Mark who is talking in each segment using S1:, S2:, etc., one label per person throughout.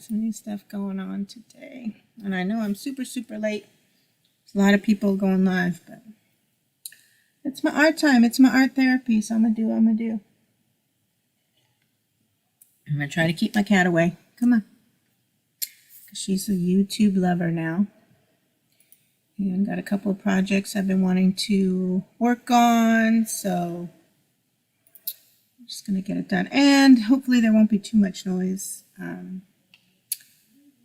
S1: some new stuff going on today. And I know I'm super, super late. There's a lot of people going live, but it's my art time. It's my art therapy, so I'm going to do what I'm going to do. I'm going to try to keep my cat away. Come on. She's a YouTube lover now. And got a couple of projects I've been wanting to work on, so I'm just going to get it done. And hopefully there won't be too much noise.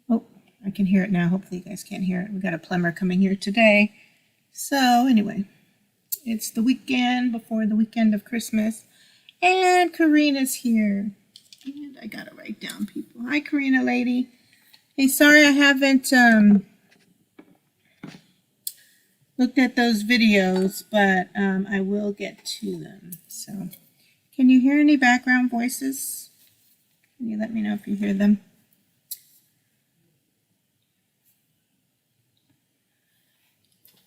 S1: Oh, I can hear it now. Hopefully you guys can't hear it. We got a plumber coming here today. So anyway, it's the weekend before the weekend of Christmas. And Karina's here. And I got to write down people. Hi, Karina lady. Hey, sorry I haven't looked at those videos, but I will get to them. So, can you hear any background voices? Can you let me know if you hear them?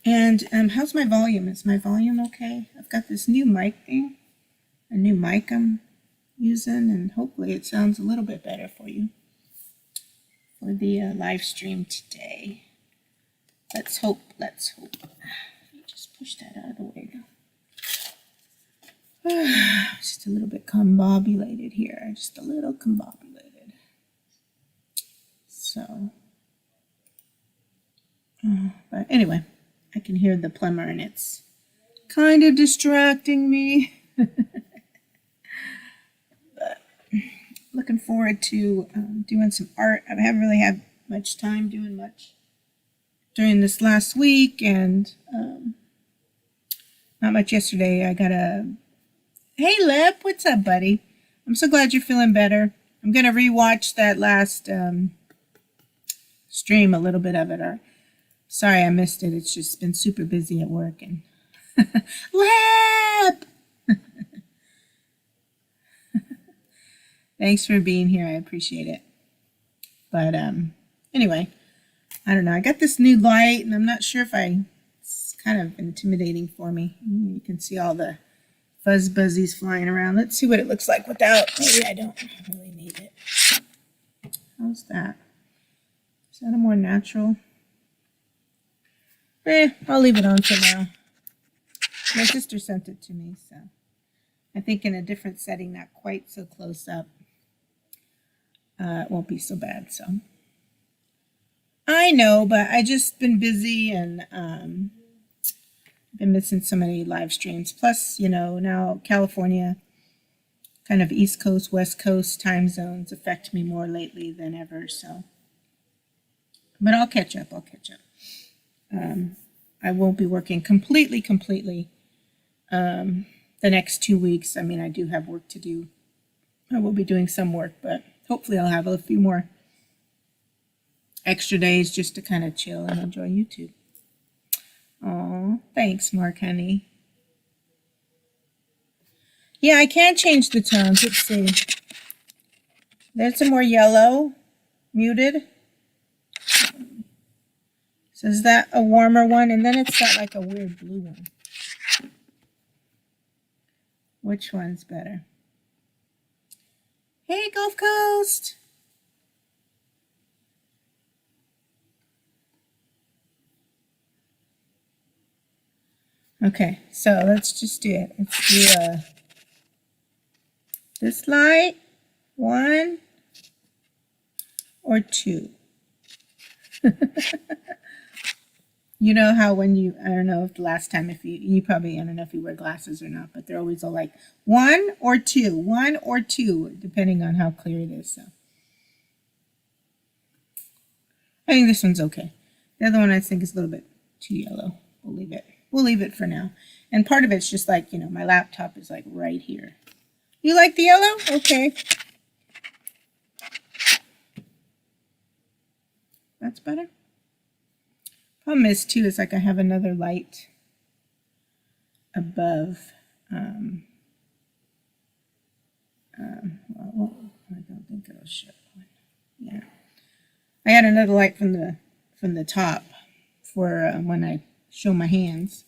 S1: And how's my volume? Is my volume okay? I've got this new mic thing, a new mic I'm using, and hopefully it sounds a little bit better for you for the live stream today. Let's hope, let's hope. Let me just push that out of the way now. Just a little bit combobulated here, just a little combobulated. So, but anyway, I can hear the plumber and it's kind of distracting me. But looking forward to doing some art. I haven't really had much time doing much during this last week, and not much yesterday. I got a, hey Lip, what's up buddy? I'm so glad you're feeling better. I'm going to rewatch that last stream, a little bit of it. Sorry I missed it. It's just been super busy at work. And Lip! Thanks for being here. I appreciate it. But anyway, I don't know. I got this new light, and I'm not sure if it's kind of intimidating for me. You can see all the fuzz buzzies flying around. Let's see what it looks like without. Maybe I don't really need it. How's that? Is that a more natural? I'll leave it on for now. My sister sent it to me, so I think in a different setting, not quite so close up, it won't be so bad. So I know, but I just been busy and been missing so many live streams. Plus, you know, now California, kind of East Coast, West Coast time zones affect me more lately than ever. So, but I'll catch up. I won't be working completely the next 2 weeks. I mean, I do have work to do. I will be doing some work, but hopefully I'll have a few more extra days just to kind of chill and enjoy YouTube. Oh, thanks, Mark, honey. Yeah, I can change the tones. Let's see. There's some more yellow, muted. So is that a warmer one? And then it's got like a weird blue one. Which one's better? Hey, Gulf Coast! Okay, so let's just do it. Let's do this light, 1 or 2. You know how when you, I don't know if the last time, if you probably, I don't know if you wear glasses or not, but they're always all like 1 or 2, 1 or 2, depending on how clear it is. So I think this one's okay. The other one I think is a little bit too yellow. We'll leave it. We'll leave it for now. And part of it's just like, you know, my laptop is like right here. You like the yellow? Okay. That's better. Problem is too, is like I have another light above. Well, I don't think it'll show. Yeah, I had another light from the top for when I show my hands.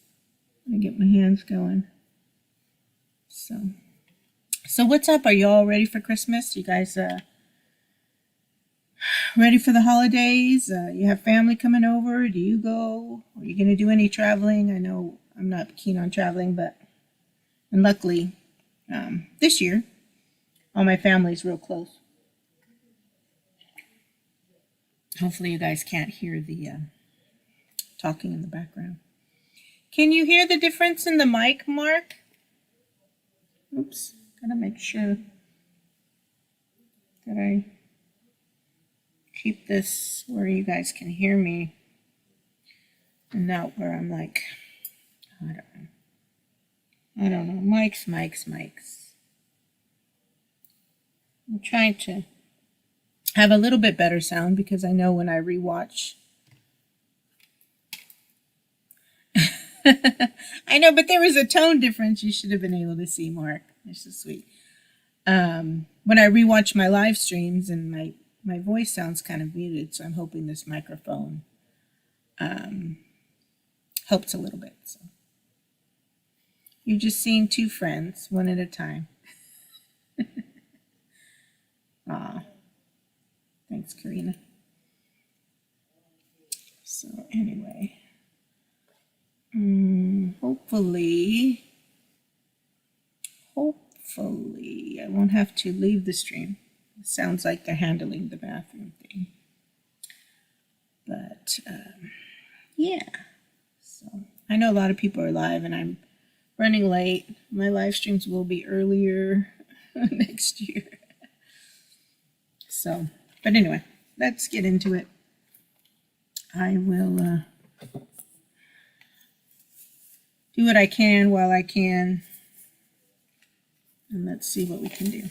S1: I get my hands going. So what's up? Are you all ready for Christmas? You guys, ready for the holidays? You have family coming over? Do you go? Are you going to do any traveling? I know I'm not keen on traveling, and luckily, this year, all my family's real close. Hopefully you guys can't hear the talking in the background. Can you hear the difference in the mic, Mark? Oops, gotta make sure that I keep this where you guys can hear me and not where I'm like, I don't know, mics. I'm trying to have a little bit better sound because I know when I rewatch. I know, but there was a tone difference. You should have been able to see, Mark. This is sweet. When I rewatch my live streams and my voice sounds kind of muted, so I'm hoping this microphone helps a little bit. So you've just seen two friends, one at a time. Aw, thanks, Karina. So anyway, hopefully I won't have to leave the stream. It sounds like they're handling the bathroom thing. But yeah, so I know a lot of people are live and I'm running late. My live streams will be earlier next year. So, but anyway, let's get into it. I will do what I can while I can. And let's see what we can do.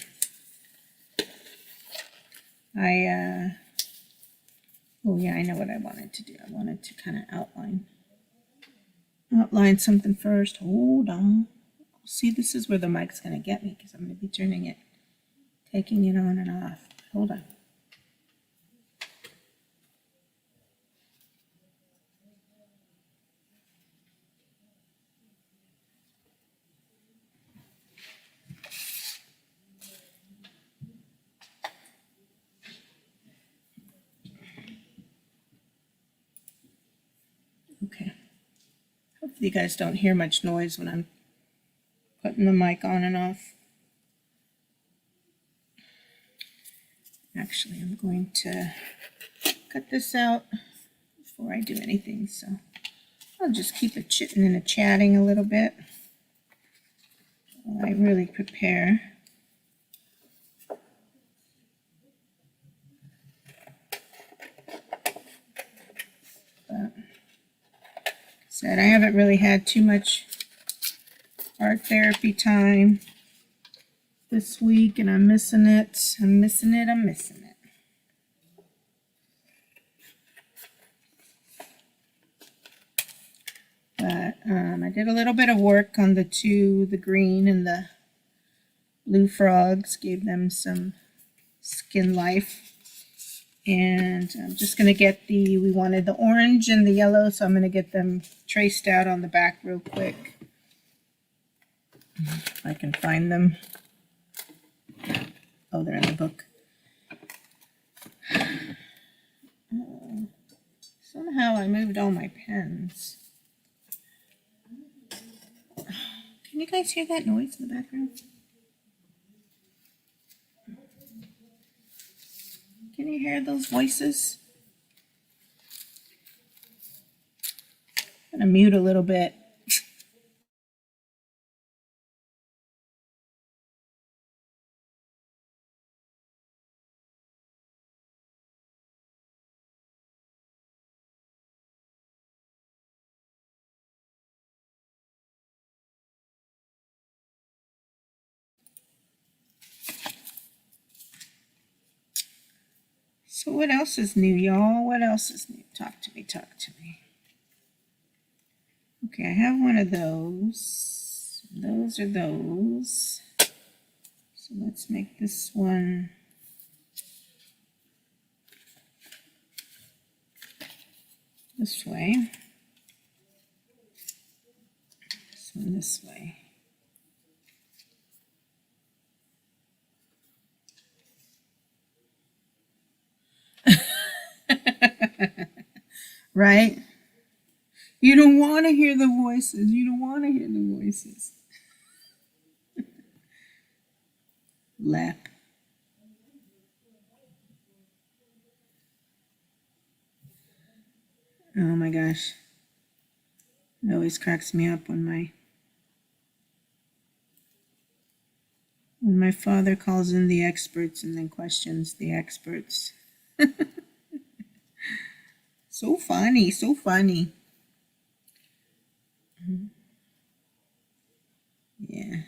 S1: Oh yeah, I know what I wanted to do. I wanted to kind of outline something first. Hold on. See, this is where the mic's going to get me because I'm going to be taking it on and off. Hold on. Okay. Hopefully you guys don't hear much noise when I'm putting the mic on and off. Actually, I'm going to cut this out before I do anything, so I'll just keep it chitting and chatting a little bit while I really prepare. But said I haven't really had too much art therapy time this week, and I'm missing it. I'm missing it. But I did a little bit of work on the green and the blue frogs, gave them some skin life. And I'm just going to get we wanted the orange and the yellow, so I'm going to get them traced out on the back real quick. If I can find them. Oh, they're in the book. Somehow I moved all my pens. Can you guys hear that noise in the background? Can you hear those voices? I'm going to mute a little bit. So what else is new, y'all? What else is new? Talk to me. Okay, I have one of those. Those are those. So let's make this one this way. This one this way. right? You don't want to hear the voices. You don't want to hear the voices. Lap. Oh my gosh. It always cracks me up when my father calls in the experts and then questions the experts. So funny, so funny. Yeah.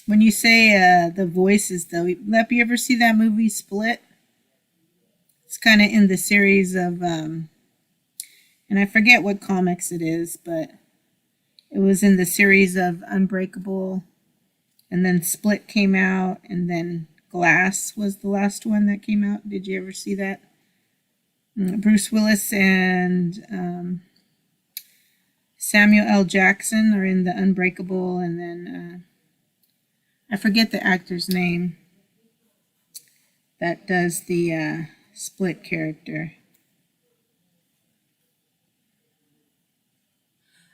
S1: When you say the voices, though, Lep, you ever see that movie Split? It's kind of in the series of, and I forget what comics it is, but it was in the series of Unbreakable, and then Split came out, and then Glass was the last one that came out. Did you ever see that? Bruce Willis and Samuel L. Jackson are in the Unbreakable, and then I forget the actor's name that does the Split character.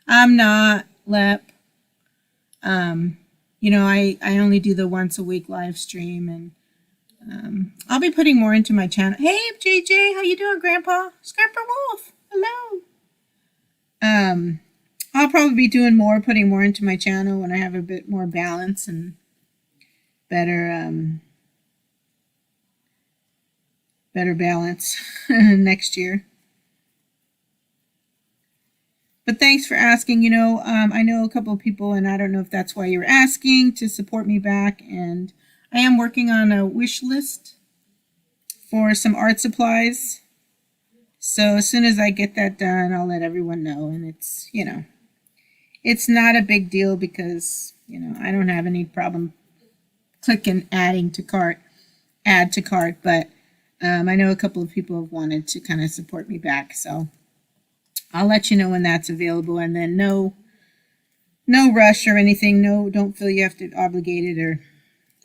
S1: I'm not, Lep. You know, I only do the once a week live stream, and I'll be putting more into my channel. Hey, JJ, how you doing, Grandpa? Scrapper Wolf, hello. I'll probably be doing more, putting more into my channel when I have a bit more balance and better balance next year. But thanks for asking. You know, I know a couple of people, and I don't know if that's why you were asking, to support me back. And I am working on a wish list for some art supplies. So as soon as I get that done, I'll let everyone know. And it's, you know, it's not a big deal because, you know, I don't have any problem clicking add to cart. But I know a couple of people have wanted to kind of support me back. So I'll let you know when that's available, and then no rush or anything. No, don't feel you have to obligate it, or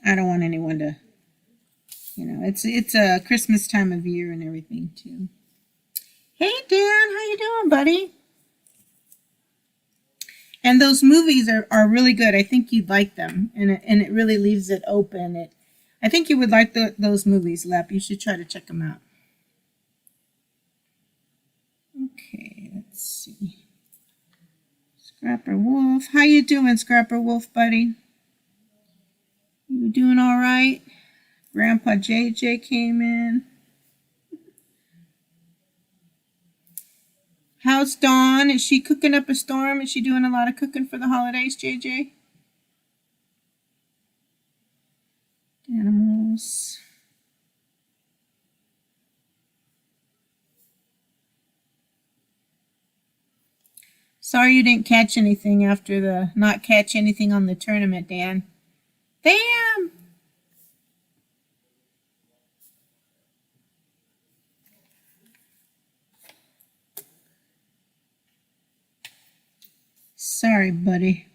S1: I don't want anyone to, you know, it's a Christmas time of year and everything too. Hey Dan, how you doing, buddy? And those movies are really good. I think you'd like them, and it really leaves it open. I think you would like those movies, Lep. You should try to check them out. Okay, let's see. Scrapper Wolf. How you doing, Scrapper Wolf, buddy? You doing all right? Grandpa JJ came in. How's Dawn? Is she cooking up a storm? Is she doing a lot of cooking for the holidays, JJ? Animals. Sorry you didn't catch anything after not catch anything on the tournament, Dan. Damn! Sorry, buddy.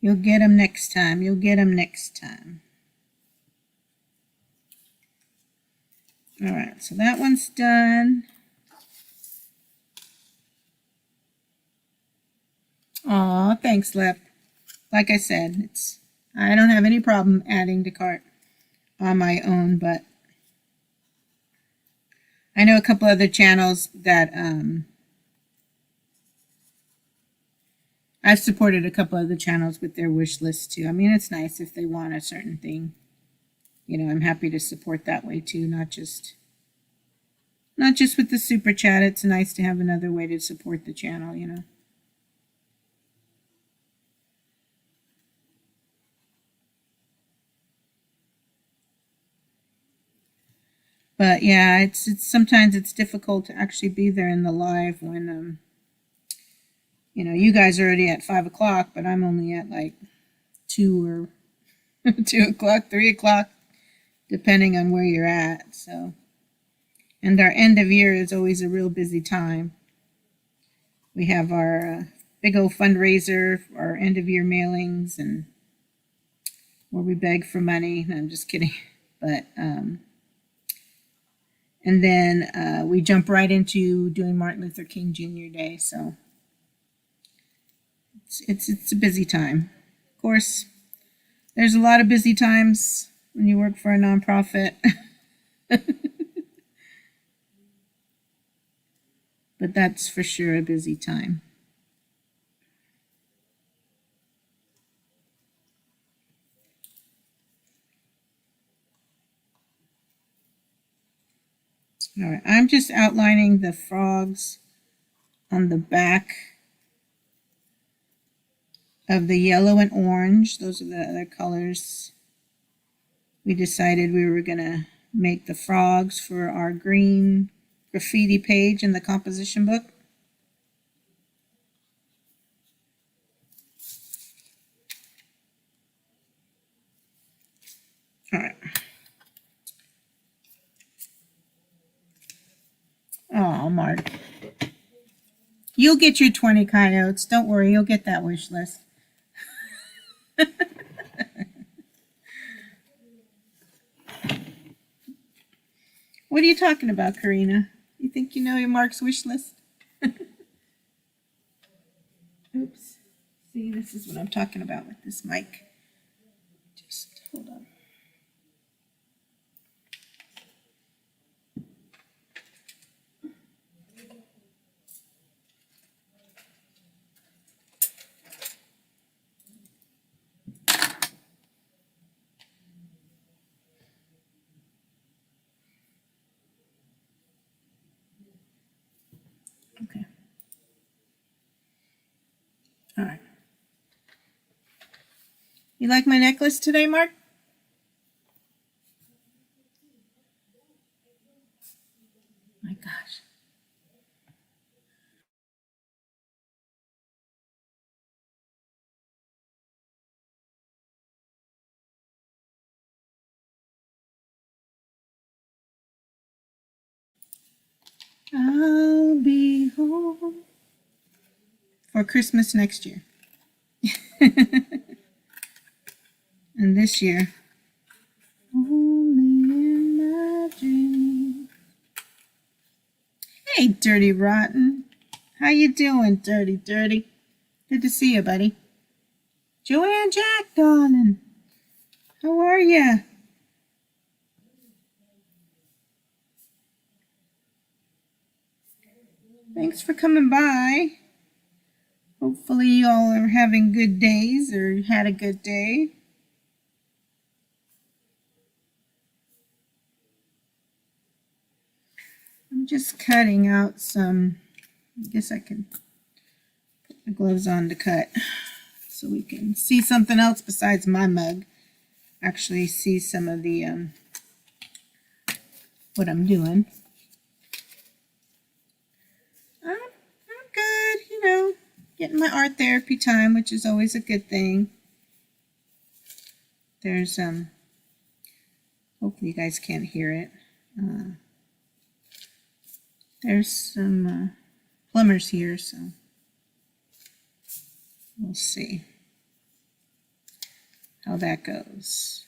S1: You'll get him next time. You'll get him next time. All right, so that one's done. Aw, thanks, Lep. Like I said, I don't have any problem adding to cart on my own, but I know a couple other channels that I've supported a couple other channels with their wish list too. I mean, it's nice if they want a certain thing. You know, I'm happy to support that way too, not just with the super chat. It's nice to have another way to support the channel, you know. But yeah, it's sometimes it's difficult to actually be there in the live when you know, you guys are already at 5 o'clock, but I'm only at like 2 or 2 o'clock, 3 o'clock, depending on where you're at. So, and our end of year is always a real busy time. We have our big old fundraiser, our end of year mailings, and where we beg for money. No, I'm just kidding, but And then we jump right into doing Martin Luther King Jr. Day. So it's a busy time. Of course, there's a lot of busy times when you work for a nonprofit. But that's for sure a busy time. All right, I'm just outlining the frogs on the back of the yellow and orange. Those are the other colors. We decided we were going to make the frogs for our green graffiti page in the composition book. All right. Oh, Mark. You'll get your 20 coyotes. Don't worry, you'll get that wish list. What are you talking about, Karina? You think you know your Mark's wish list? Oops. See, this is what I'm talking about with this mic. Just hold on. Okay. All right. You like my necklace today, Mark? My gosh. I'll be home for Christmas next year. And this year, only in my dream. Hey, Dirty Rotten. How you doing, Dirty? Good to see you, buddy. Joanne Jack, darling. How are ya? Thanks for coming by. Hopefully you all are having good days or had a good day. I'm just cutting out some, I guess I can put my gloves on to cut so we can see something else besides my mug. Actually see some of the, what I'm doing. I'm good, you know, getting my art therapy time, which is always a good thing. There's, hopefully you guys can't hear it. There's some plumbers here, so we'll see how that goes.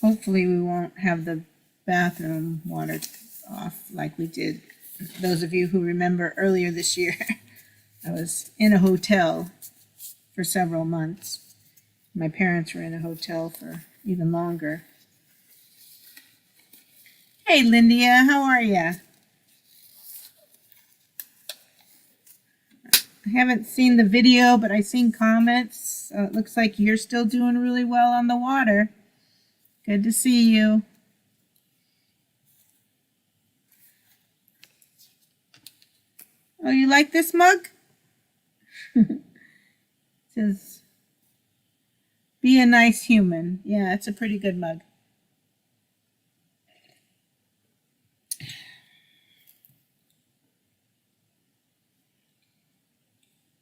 S1: Hopefully we won't have the bathroom water off like we did. Those of you who remember earlier this year, I was in a hotel for several months. My parents were in a hotel for even longer. Hey, Lindia, how are ya? I haven't seen the video, but I've seen comments. So it looks like you're still doing really well on the water. Good to see you. Oh, you like this mug? It says, be a nice human. Yeah, it's a pretty good mug.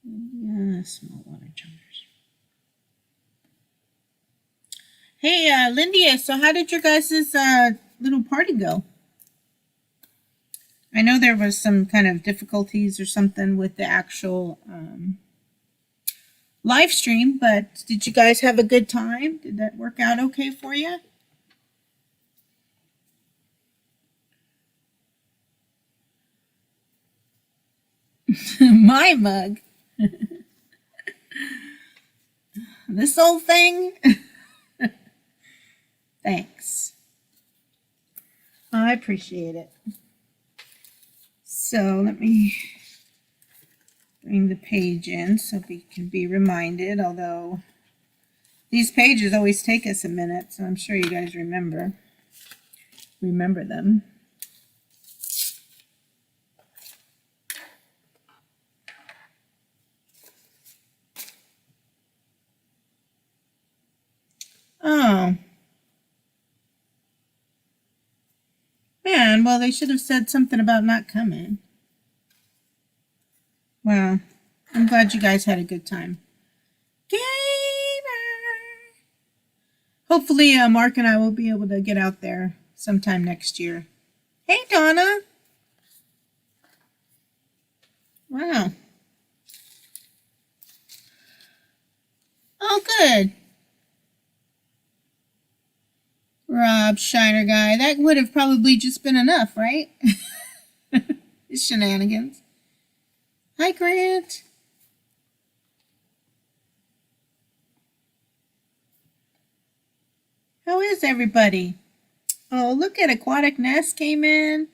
S1: Yeah, small water jumpers. Hey, Lindia, so how did your guys' little party go? I know there was some kind of difficulties or something with the actual live stream, but did you guys have a good time? Did that work out okay for you? My mug. This old thing. Thanks. I appreciate it. So let me bring the page in so we can be reminded, although these pages always take us a minute, so I'm sure you guys remember them. Oh. Man, well, they should have said something about not coming. Well, I'm glad you guys had a good time. Gamer! Hopefully, Mark and I will be able to get out there sometime next year. Hey, Donna! Wow. Oh, good. Rob Shiner guy. That would have probably just been enough, right? His shenanigans. Hi, Grant. How is everybody? Oh, look at Aquatic Nest came in.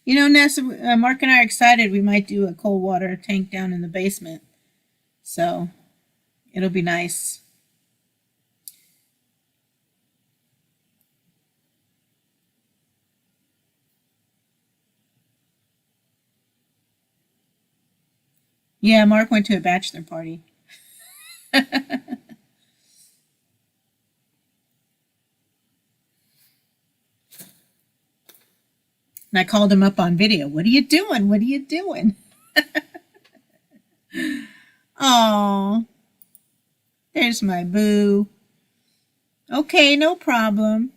S1: You know, Ness, Mark and I are excited. We might do a cold water tank down in the basement. So it'll be nice. Yeah, Mark went to a bachelor party. And I called him up on video. What are you doing? What are you doing? Oh, there's my boo. Okay, no problem.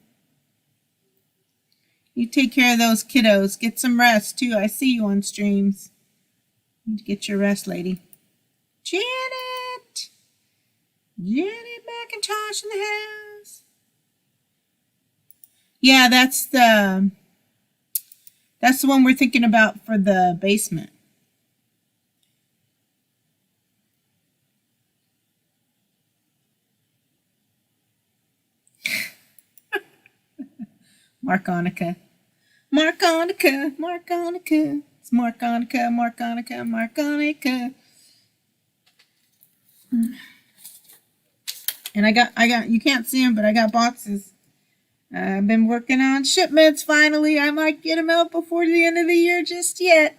S1: You take care of those kiddos. Get some rest, too. I see you on streams. Need to get your rest, lady. Janet! Janet McIntosh in the house. Yeah, that's the one we're thinking about for the basement. Markonica. Markonica, Markonica. It's Markonica, Markonica, Markonica. And I got, you can't see them, but I got boxes. I've been working on shipments finally. I might get them out before the end of the year just yet.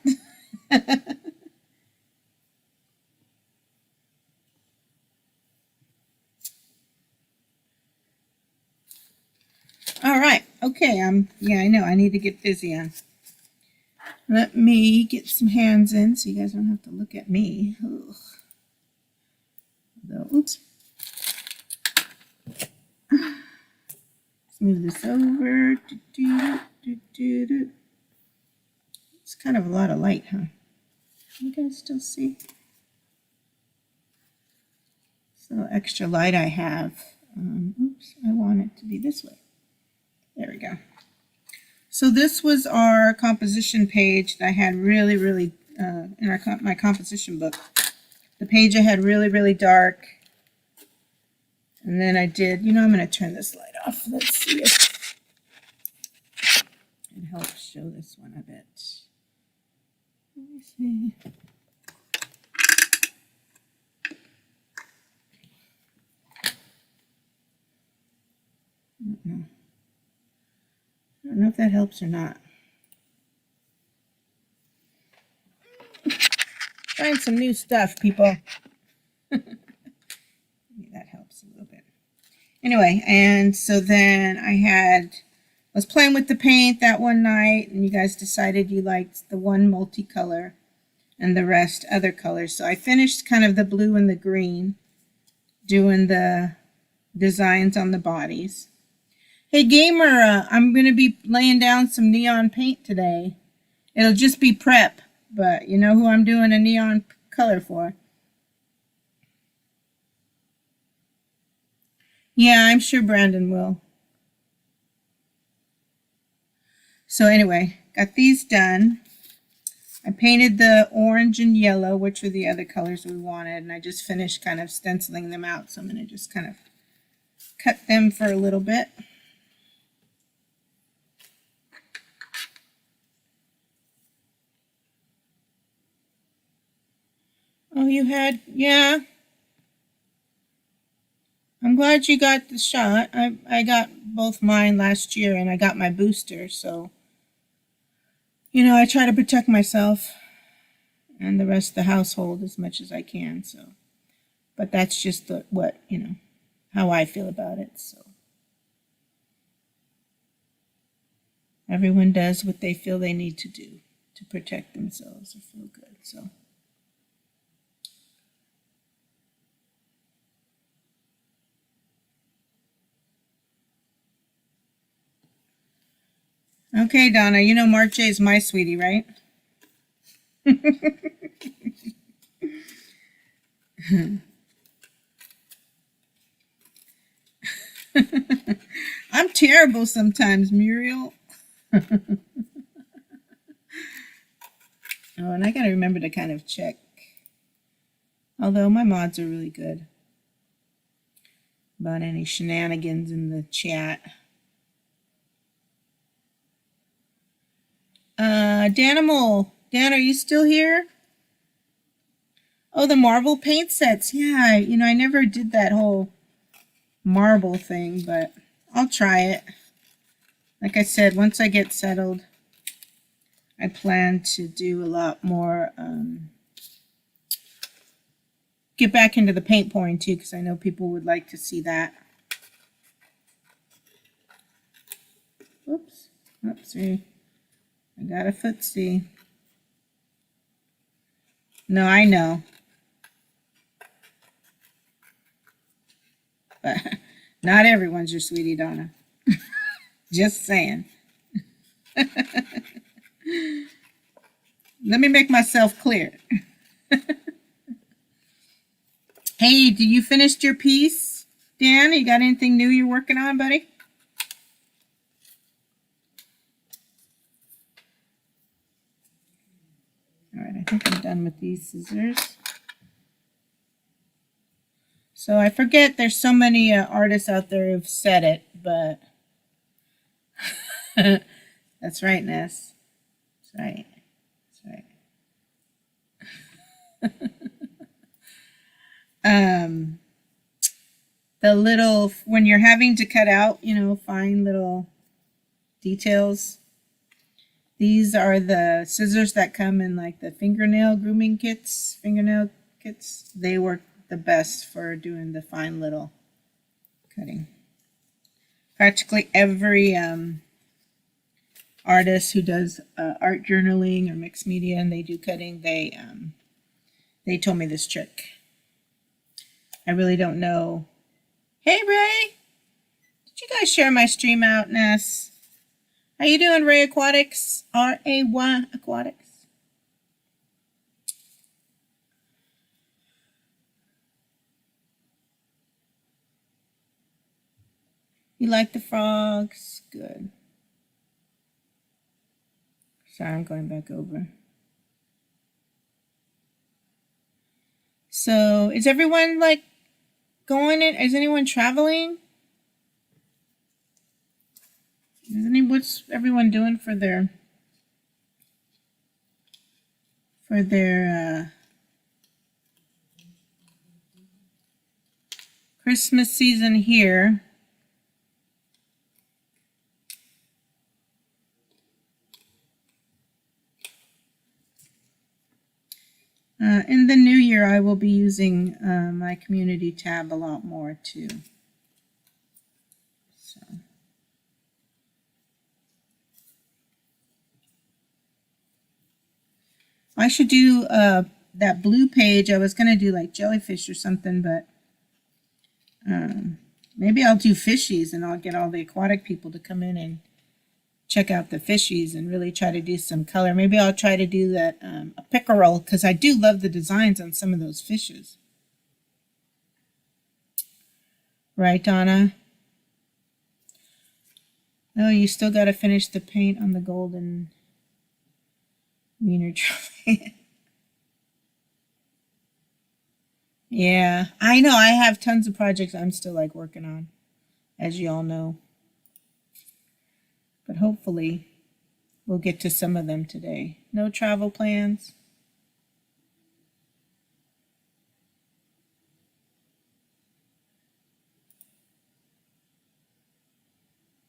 S1: All right. Okay. Yeah, I know. I need to get busy on. Let me get some hands in so you guys don't have to look at me. Ugh. Oops. Let's move this over. It's kind of a lot of light, huh? You guys still see? So extra light I have. Oops, I want it to be this way. There we go. So this was our composition page that I had really in my composition book. The page I had really dark. And then I did, you know, I'm going to turn this light off. Let's see if it helps show this one a bit. Let me see. I don't know if that helps or not. Trying some new stuff, people. Maybe that helps a little bit. Anyway, and so then I was playing with the paint that one night, and you guys decided you liked the one multicolor and the rest other colors. So I finished kind of the blue and the green, doing the designs on the bodies. Hey, Gamer, I'm going to be laying down some neon paint today. It'll just be prep, but you know who I'm doing a neon color for. Yeah, I'm sure Brandon will. So anyway, got these done. I painted the orange and yellow, which were the other colors we wanted, and I just finished kind of stenciling them out. So I'm going to just kind of cut them for a little bit. Oh, you had, yeah. I'm glad you got the shot. I got both mine last year, and I got my booster, so, you know, I try to protect myself and the rest of the household as much as I can, so. But that's just what, you know, how I feel about it, so. Everyone does what they feel they need to do to protect themselves or feel good, so. Okay, Donna, you know Mark J is my sweetie, right? I'm terrible sometimes, Muriel. Oh, and I gotta remember to kind of check. Although my mods are really good about any shenanigans in the chat. Danimal, Dan, are you still here? Oh, the marble paint sets. Yeah, you know, I never did that whole marble thing, but I'll try it. Like I said, once I get settled, I plan to do a lot more, get back into the paint pouring too, because I know people would like to see that. Oops, oopsie. I got a footsie. No, I know. But not everyone's your sweetie, Donna. Just saying. Let me make myself clear. Hey, did you finish your piece, Dan? You got anything new you're working on, buddy? All right, I think I'm done with these scissors. So I forget there's so many artists out there who've said it, but that's right, Ness. That's right. That's right. The little, when you're having to cut out, you know, fine little details, these are the scissors that come in like the fingernail grooming kits, fingernail kits. They work the best for doing the fine little cutting. Practically every artist who does art journaling or mixed media and they do cutting, they told me this trick. I really don't know. Hey, Ray! Did you guys share my stream out, Ness? How you doing, Ray Aquatics? R-A-Y Aquatics. You like the frogs? Good. Sorry, I'm going back over. So, is everyone like going in? Is anyone traveling? What's everyone doing for their Christmas season here? In the new year, I will be using my community tab a lot more too. So. I should do that blue page. I was going to do like jellyfish or something, but maybe I'll do fishies and I'll get all the aquatic people to come in and check out the fishies and really try to do some color. Maybe I'll try to do that a pickerel because I do love the designs on some of those fishes. Right, Donna? Oh, you still got to finish the paint on the golden wiener trophy. Yeah, I know. I have tons of projects I'm still like working on, as you all know. But hopefully we'll get to some of them today. No travel plans?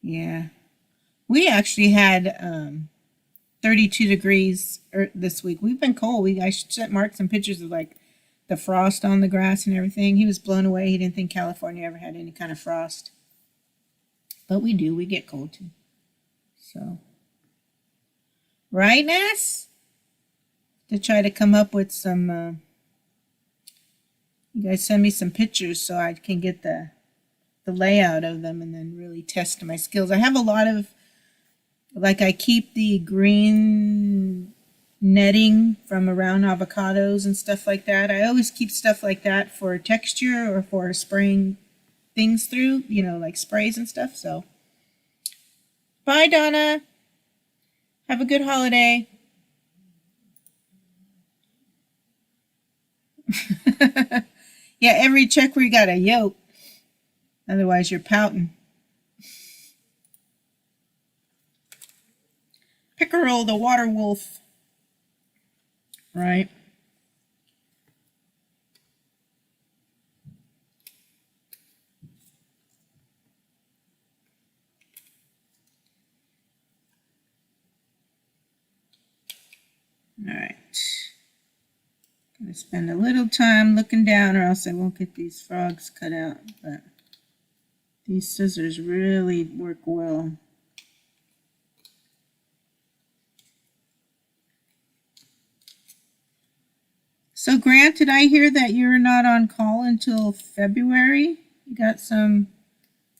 S1: Yeah. We actually had 32 degrees this week. We've been cold. I sent Mark some pictures of like the frost on the grass and everything. He was blown away. He didn't think California ever had any kind of frost. But we do. We get cold too. So, right, Ness? To try to come up with some, you guys send me some pictures so I can get the layout of them and then really test my skills. I have a lot of, like I keep the green netting from around avocados and stuff like that. I always keep stuff like that for texture or for spraying things through, like sprays and stuff. So, bye, Donna. Have a good holiday. Yeah, every check where you got a yoke. Otherwise, you're pouting. Pickerel the water wolf. Right. All right. Gonna spend a little time looking down or else I won't get these frogs cut out. But these scissors really work well. So Grant, did I hear that you're not on call until February? You got some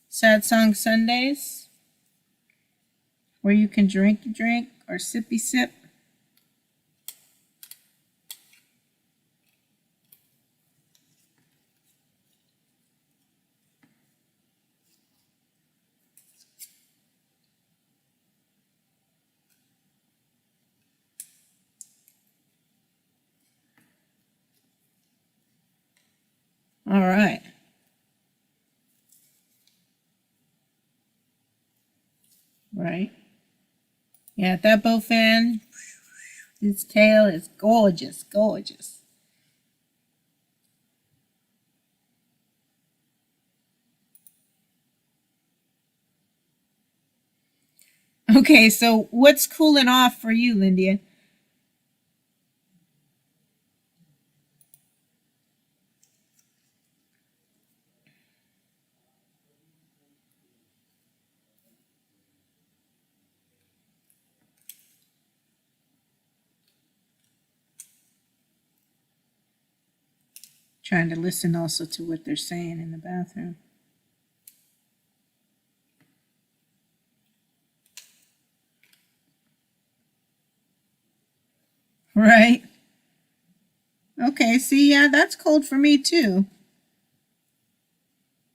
S1: sad song Sundays where you can drink or sippy sip? All right. Right. Yeah, that bowfin, its tail is gorgeous, gorgeous. Okay, so what's cooling off for you, Lindia? Trying to listen also to what they're saying in the bathroom. Right? Okay, see, yeah, that's cold for me too.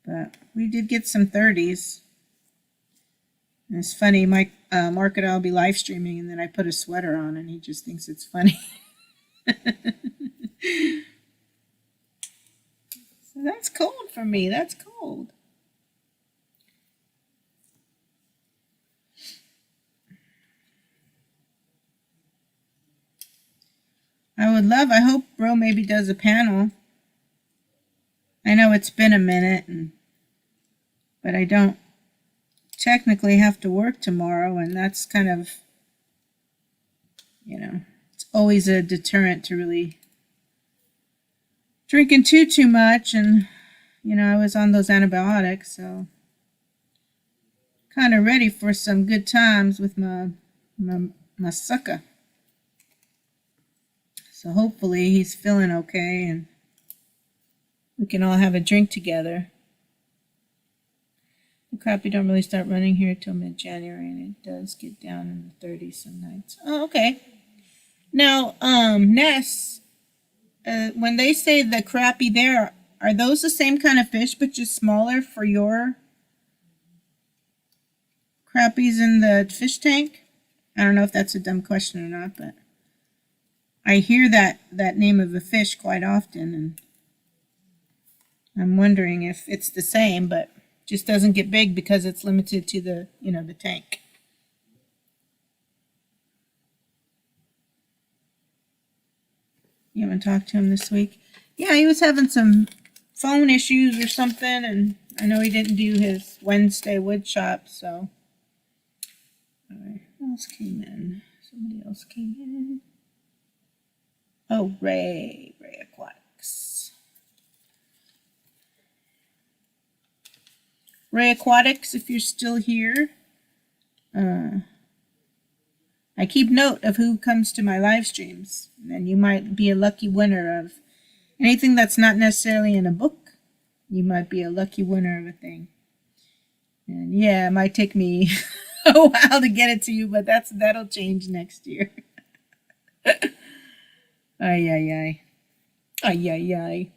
S1: But we did get some 30s. And it's funny, Mike Mark and I'll be live streaming and then I put a sweater on and he just thinks it's funny. So that's cold for me. That's cold. I hope Bro maybe does a panel. I know it's been a minute, but I don't technically have to work tomorrow, and that's kind of, it's always a deterrent to really drinking too much, and, I was on those antibiotics, so kind of ready for some good times with my sucker. So hopefully he's feeling okay and we can all have a drink together. The crappie don't really start running here till mid-January, and it does get down in the 30s some nights. Oh, okay. Now, Ness, when they say the crappie there, are those the same kind of fish but just smaller for your crappies in the fish tank? I don't know if that's a dumb question or not, but I hear that name of a fish quite often, and I'm wondering if it's the same, but just doesn't get big because it's limited to the, the tank. You haven't talked to him this week? Yeah, he was having some phone issues or something, and I know he didn't do his Wednesday wood shop, so. All right, who else came in? Somebody else came in. Oh, Ray Aquatics. Ray Aquatics, if you're still here, I keep note of who comes to my live streams, and you might be a lucky winner of anything that's not necessarily in a book. You might be a lucky winner of a thing. And yeah, it might take me a while to get it to you, but that'll change next year. Ay, ay, ay. Ay, ay, ay.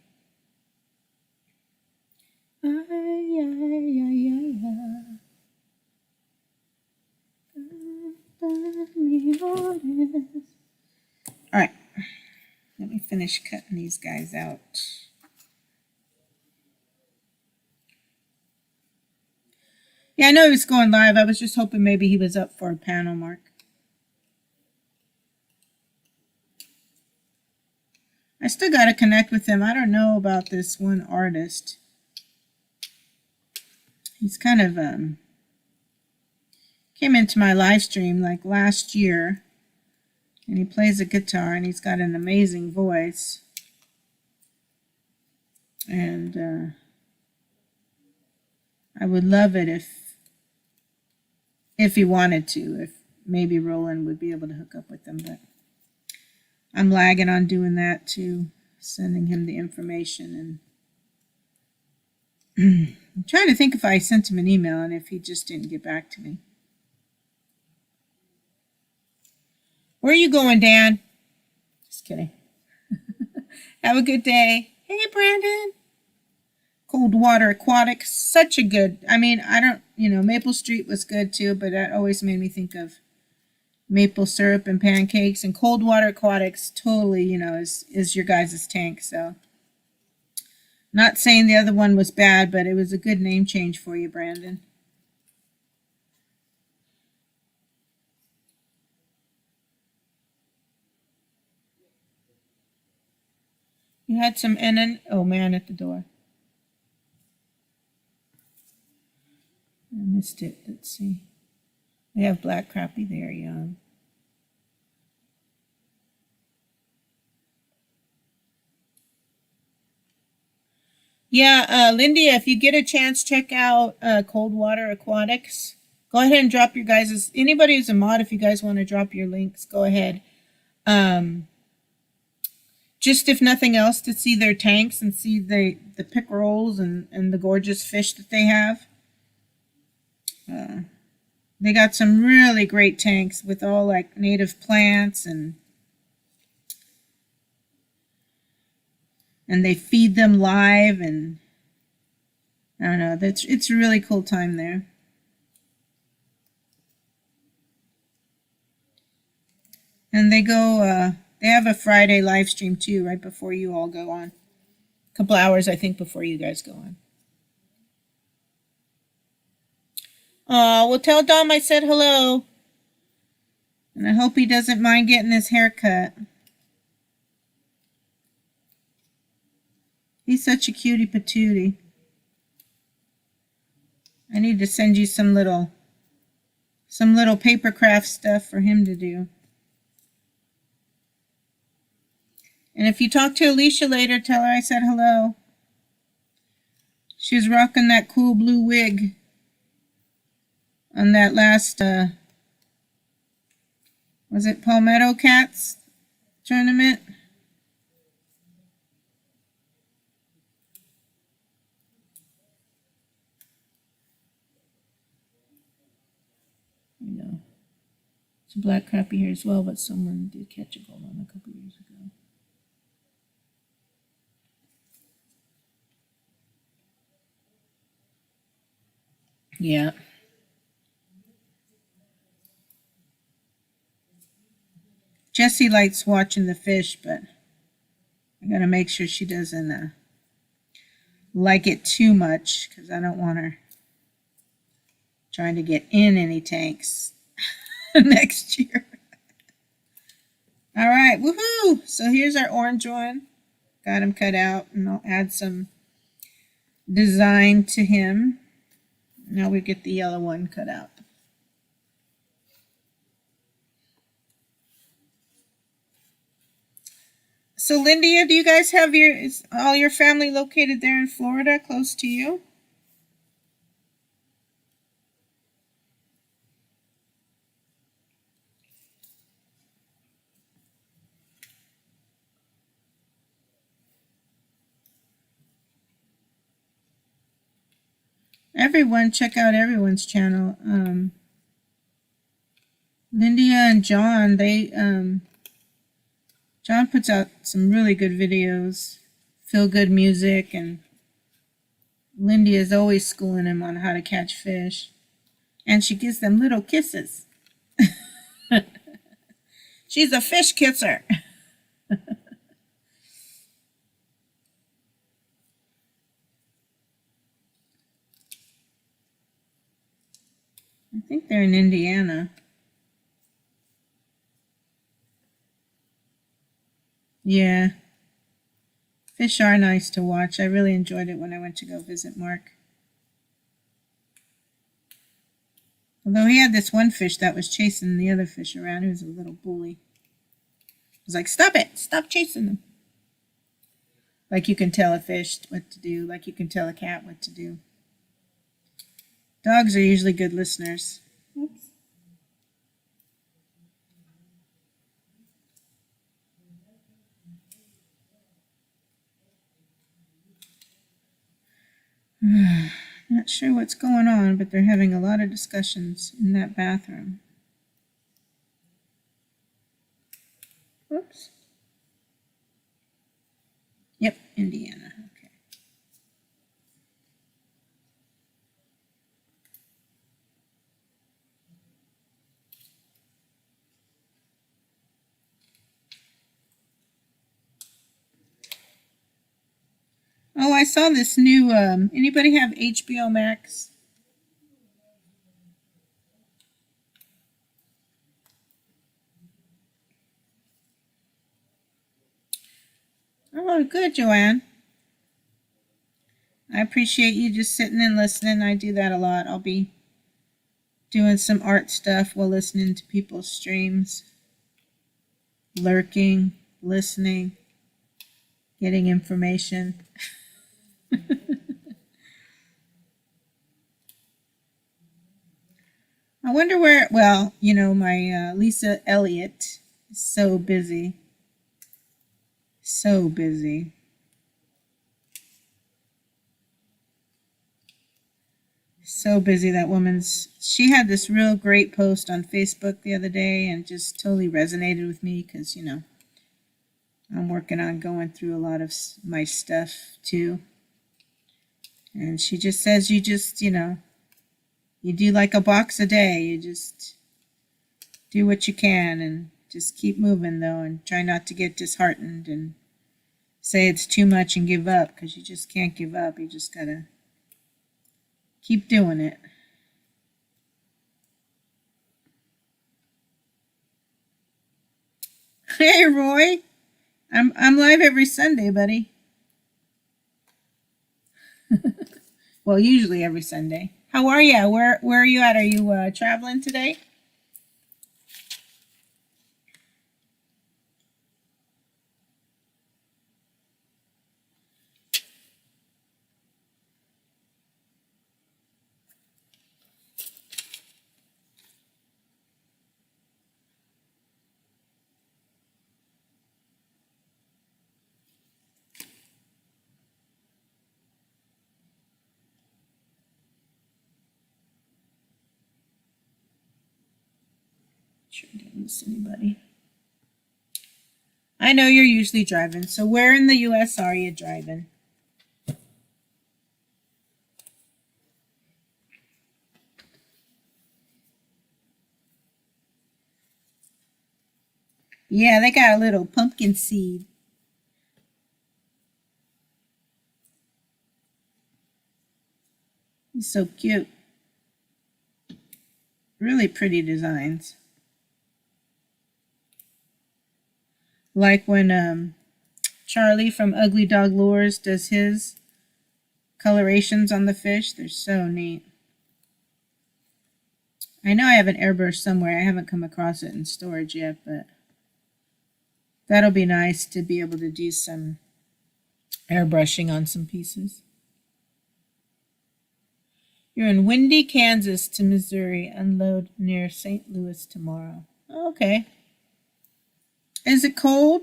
S1: Ay, ay, ay, ay, ay. All right, let me finish cutting these guys out. Yeah, I know he was going live. I was just hoping maybe he was up for a panel, Mark. I still got to connect with him. I don't know about this one artist. He's kind of came into my live stream like last year, and he plays a guitar, and he's got an amazing voice. And I would love it if he wanted to, if maybe Roland would be able to hook up with them, but I'm lagging on doing that too, sending him the information. And I'm trying to think if I sent him an email and if he just didn't get back to me. Where are you going, Dan? Just kidding. Have a good day. Hey, Brandon. Cold Water Aquatics, such a good, I mean, I don't, Maple Street was good too, but that always made me think of maple syrup and pancakes, and Cold Water Aquatics totally, is your guys' tank. So not saying the other one was bad, but it was a good name change for you, Brandon. You had some oh man, at the door. I missed it. Let's see. We have black crappie there, young. Yeah, Lindy, if you get a chance, check out Cold Water Aquatics. Go ahead and drop your guys', anybody who's a mod, if you guys want to drop your links, go ahead. Just if nothing else, to see their tanks and see the pickerels and the gorgeous fish that they have. They got some really great tanks with all like native plants, and they feed them live, and I don't know, it's a really cool time there. And they go, they have a Friday live stream too, right before you all go on. A couple hours, I think, before you guys go on. Well, tell Dom I said hello. And I hope he doesn't mind getting his hair cut. He's such a cutie patootie. I need to send you some little paper craft stuff for him to do. And if you talk to Alicia later, tell her I said hello. She was rocking that cool blue wig on that last, was it Palmetto Cats tournament? I know. It's a black crappie here as well, but someone did catch a gold one a couple years ago. Yeah. Jessie likes watching the fish, but I gotta make sure she doesn't like it too much because I don't want her trying to get in any tanks next year. All right, woohoo! So here's our orange one. Got him cut out, and I'll add some design to him. Now we get the yellow one cut out. So, Lindia, do you guys have is all your family located there in Florida, close to you? Everyone, check out everyone's channel. Lindia and John, John puts out some really good videos, feel good music, and Lindy is always schooling him on how to catch fish. And she gives them little kisses. She's a fish kisser. I think they're in Indiana. Yeah. Fish are nice to watch. I really enjoyed it when I went to go visit Mark. Although he had this one fish that was chasing the other fish around. He was a little bully. I was like, stop it. Stop chasing them. Like you can tell a fish what to do. Like you can tell a cat what to do. Dogs are usually good listeners. Oops. Not sure what's going on, but they're having a lot of discussions in that bathroom. Whoops. Yep, Indiana. Okay. Oh, I saw this new, anybody have HBO Max? Oh, good, Joanne. I appreciate you just sitting and listening. I do that a lot. I'll be doing some art stuff while listening to people's streams. Lurking, listening, getting information. I wonder where, well, you know, my Lisa Elliott is so busy. So busy. So busy, that woman's. She had this real great post on Facebook the other day and just totally resonated with me because, you know, I'm working on going through a lot of my stuff too. And she just says you just, you know, you do like a box a day. You just do what you can and just keep moving though and try not to get disheartened and say it's too much and give up because you just can't give up. You just gotta keep doing it. Hey Roy, I'm live every Sunday, buddy. Well, usually every Sunday. How are you? Where are you at? Are you traveling today? Sure didn't miss anybody. I know you're usually driving. So where in the U.S. are you driving? Yeah, they got a little pumpkin seed. He's so cute. Really pretty designs. Like when Charlie from Ugly Dog Lures does his colorations on the fish. They're so neat. I know I have an airbrush somewhere. I haven't come across it in storage yet, but that'll be nice to be able to do some airbrushing on some pieces. You're in windy Kansas to Missouri. Unload near St. Louis tomorrow. Okay. Is it cold?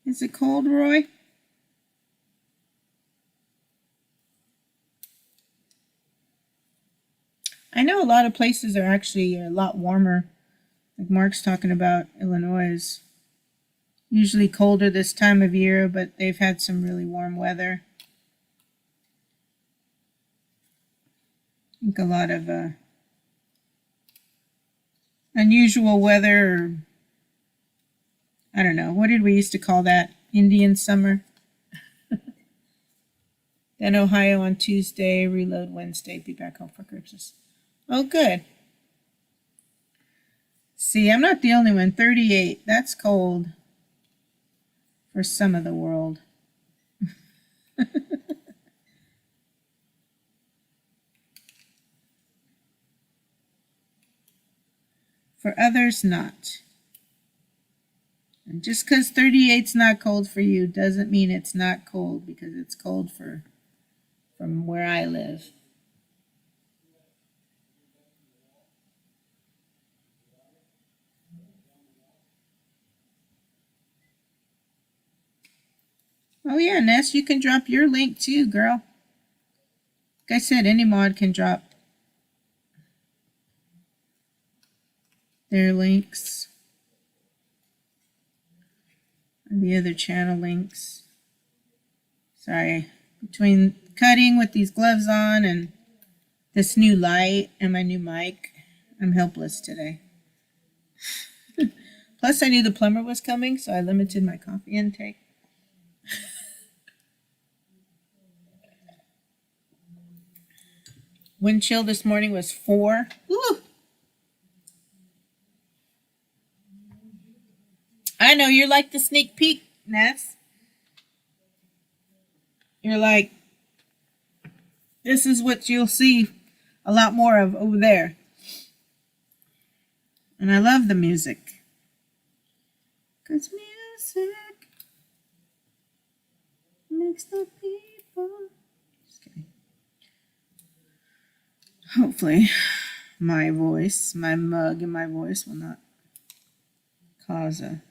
S1: Is it cold, Roy? I know a lot of places are actually a lot warmer. Like Mark's talking about, Illinois is usually colder this time of year, but they've had some really warm weather. I think a lot of unusual weather, or I don't know, what did we used to call that? Indian summer. Then Ohio on Tuesday, reload Wednesday, be back home for Christmas. Oh, good. See, I'm not the only one. 38. That's cold for some of the world. For others, not. And just because 38's not cold for you doesn't mean it's not cold, because it's cold from where I live. Oh yeah, Ness, you can drop your link too, girl. Like I said, any mod can drop their links. And the other channel links. Sorry, between cutting with these gloves on and this new light and my new mic, I'm helpless today. Plus, I knew the plumber was coming, so I limited my coffee intake. Wind chill this morning was 4. Ooh. I know, you're like the sneak peek, Ness. You're like, this is what you'll see a lot more of over there. And I love the music. 'Cause music makes the people. Just kidding. Hopefully my voice, my mug and my voice will not cause a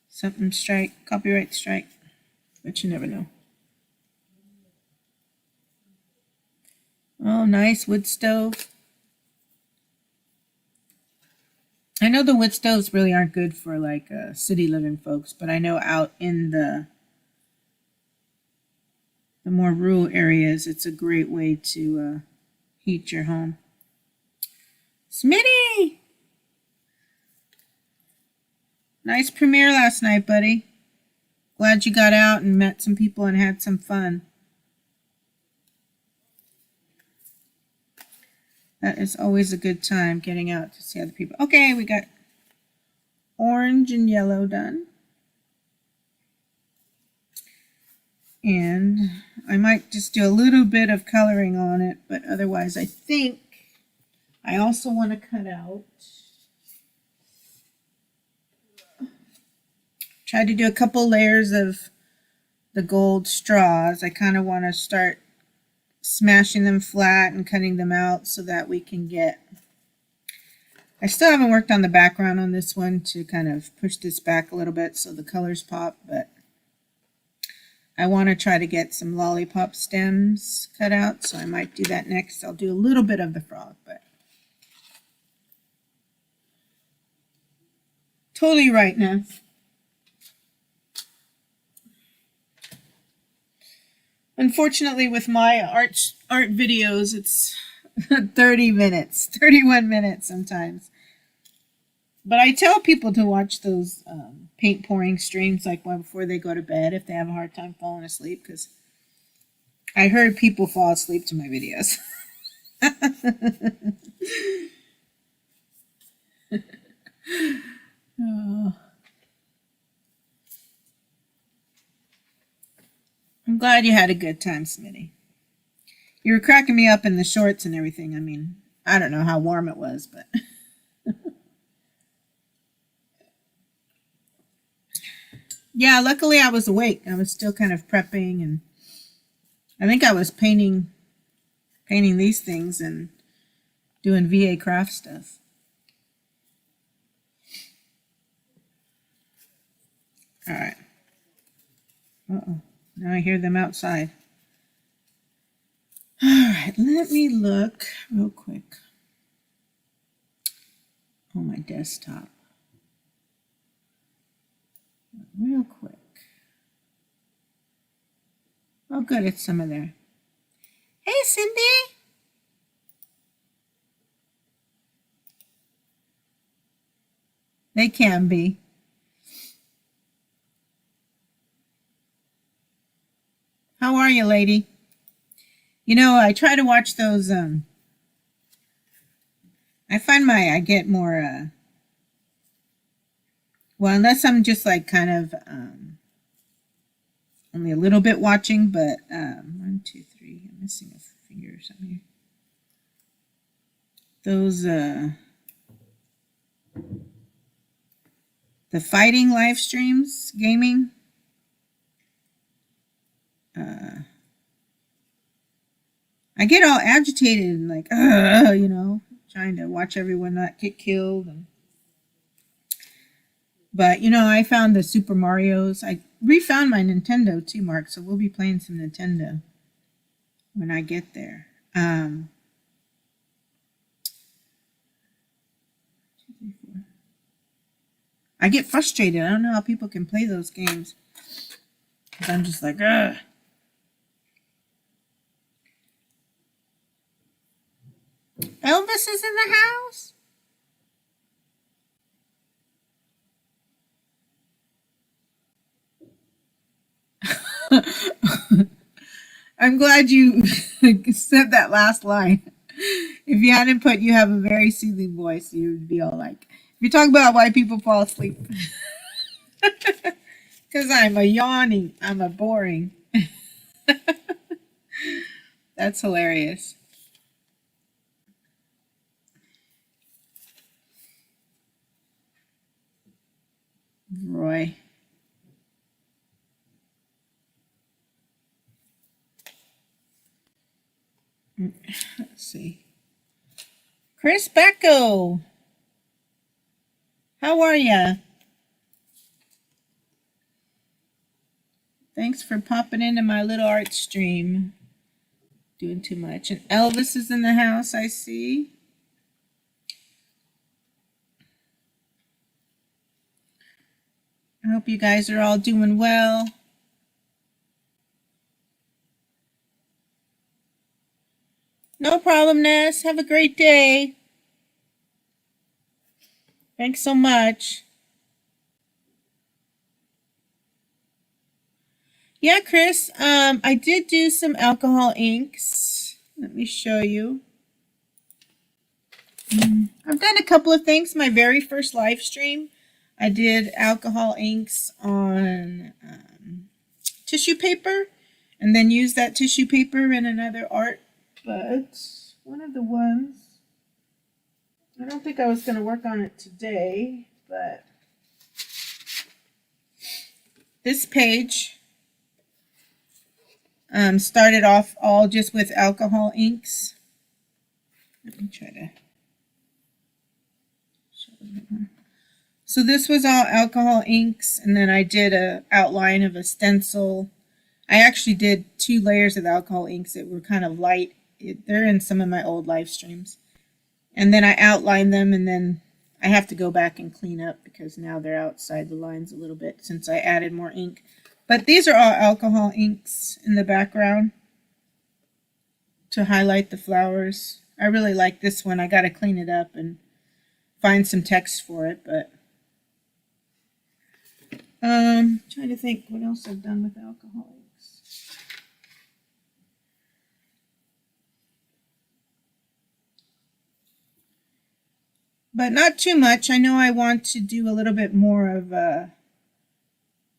S1: something strike, copyright strike, but you never know. Oh, nice wood stove. I know the wood stoves really aren't good for like city living folks, but I know out in the more rural areas, it's a great way to heat your home. Smitty! Nice premiere last night, buddy. Glad you got out and met some people and had some fun. That is always a good time, getting out to see other people. Okay, we got orange and yellow done. And I might just do a little bit of coloring on it, but otherwise I think I also want to cut out. Try to do a couple layers of the gold straws. I kind of want to start smashing them flat and cutting them out so that we can get. I still haven't worked on the background on this one to kind of push this back a little bit so the colors pop, but I want to try to get some lollipop stems cut out, so I might do that next. I'll do a little bit of the frog, but totally right now. Unfortunately, with my art videos, it's 30 minutes, 31 minutes sometimes. But I tell people to watch those paint pouring streams like one before they go to bed if they have a hard time falling asleep, because I heard people fall asleep to my videos. Oh. I'm glad you had a good time, Smitty. You were cracking me up in the shorts and everything. I mean, I don't know how warm it was, but... Yeah, luckily I was awake. I was still kind of prepping, and I think I was painting these things and doing VA craft stuff. All right. Uh-oh. Now I hear them outside. All right, let me look real quick on my desktop. Real quick. Oh, good, it's some of there. Hey, Cindy. They can be. How are you, lady? You know, I try to watch those, I find I get more, well, unless I'm just like kind of, only a little bit watching, but, 1, 2, 3, I'm missing a finger or something here. Those, the fighting live streams, gaming, I get all agitated and like, you know, trying to watch everyone not get killed. But, you know, I found the Super Marios. I refound my Nintendo too, Mark, so we'll be playing some Nintendo when I get there. 2, 3, 4. I get frustrated. I don't know how people can play those games. Because I'm just like, ugh. Elvis is in the house? I'm glad you said that last line. If you hadn't put, you have a very soothing voice, you would be all like, if you talk about why people fall asleep. Because I'm a yawning, I'm a boring. That's hilarious. Roy. Let's see. Chris Becko. How are ya? Thanks for popping into my little art stream. Doing too much. And Elvis is in the house, I see. I hope you guys are all doing well. No problem, Ness. Have a great day. Thanks so much. Yeah, Chris, I did do some alcohol inks. Let me show you. I've done a couple of things. My very first live stream, I did alcohol inks on tissue paper and then used that tissue paper in another art. But one of the ones, I don't think I was going to work on it today, but this page started off all just with alcohol inks. Let me try to show a bit more. So this was all alcohol inks, and then I did an outline of a stencil. I actually did 2 layers of alcohol inks that were kind of light. They're in some of my old live streams. And then I outlined them, and then I have to go back and clean up because now they're outside the lines a little bit since I added more ink. But these are all alcohol inks in the background to highlight the flowers. I really like this one. I got to clean it up and find some text for it, but trying to think what else I've done with alcohol inks. But not too much. I know I want to do a little bit more of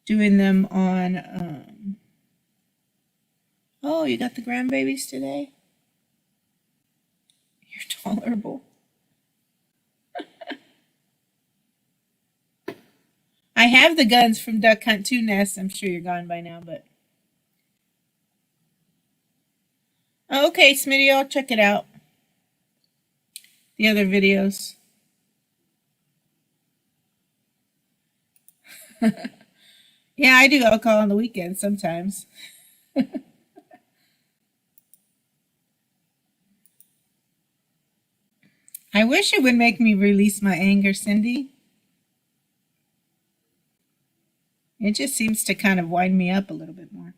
S1: doing them on oh, you got the grandbabies today? You're tolerable. I have the guns from Duck Hunt 2 Nest. I'm sure you're gone by now, but oh, okay, Smitty, I'll check it out. The other videos. Yeah, I do alcohol on the weekends sometimes. I wish it would make me release my anger, Cindy. It just seems to kind of wind me up a little bit more.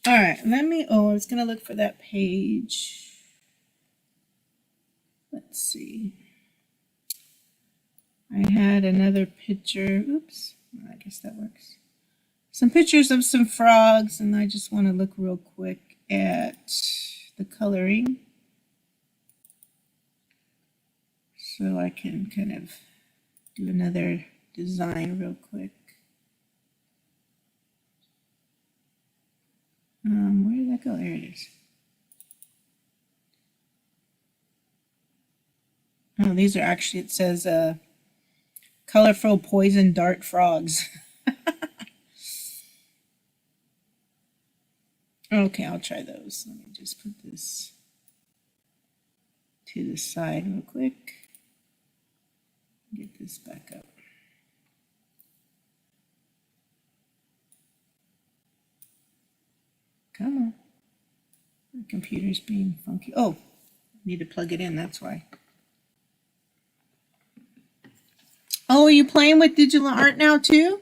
S1: All right, I was going to look for that page. Let's see. I had another picture. Oops, I guess that works. Some pictures of some frogs, and I just want to look real quick at the coloring so I can kind of do another design real quick. Where did that go? There it is. Oh, these are actually, it says colorful poison dart frogs. Okay, I'll try those. Let me just put this to the side real quick. Get this back up. Come on. My computer's being funky. Oh, I need to plug it in, that's why. Oh, are you playing with digital art now too?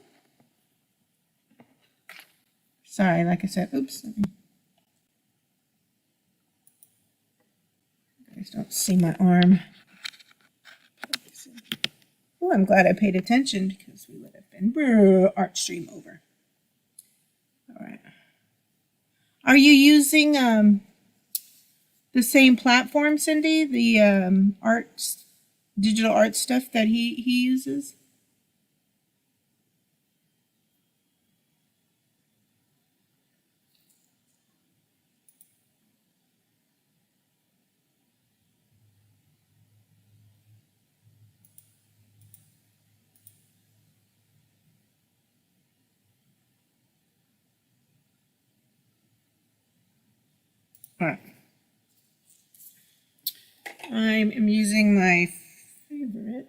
S1: Sorry, like I said, oops. You guys don't see my arm. Oh, I'm glad I paid attention because we would have been art stream over. All right. Are you using the same platform, Cindy? The digital art stuff that he uses? All right. I'm using my favorite.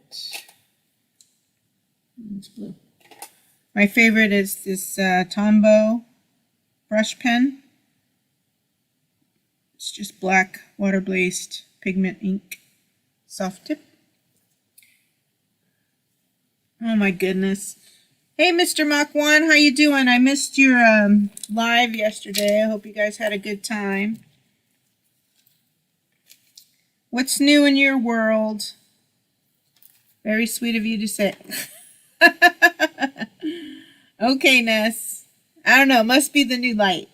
S1: It's blue. My favorite is this Tombow brush pen. It's just black water-based pigment ink, soft tip. Oh my goodness. Hey, Mr. Mach 1, how you doing? I missed your live yesterday. I hope you guys had a good time. What's new in your world? Very sweet of you to say. Okay, Ness. I don't know. It must be the new light.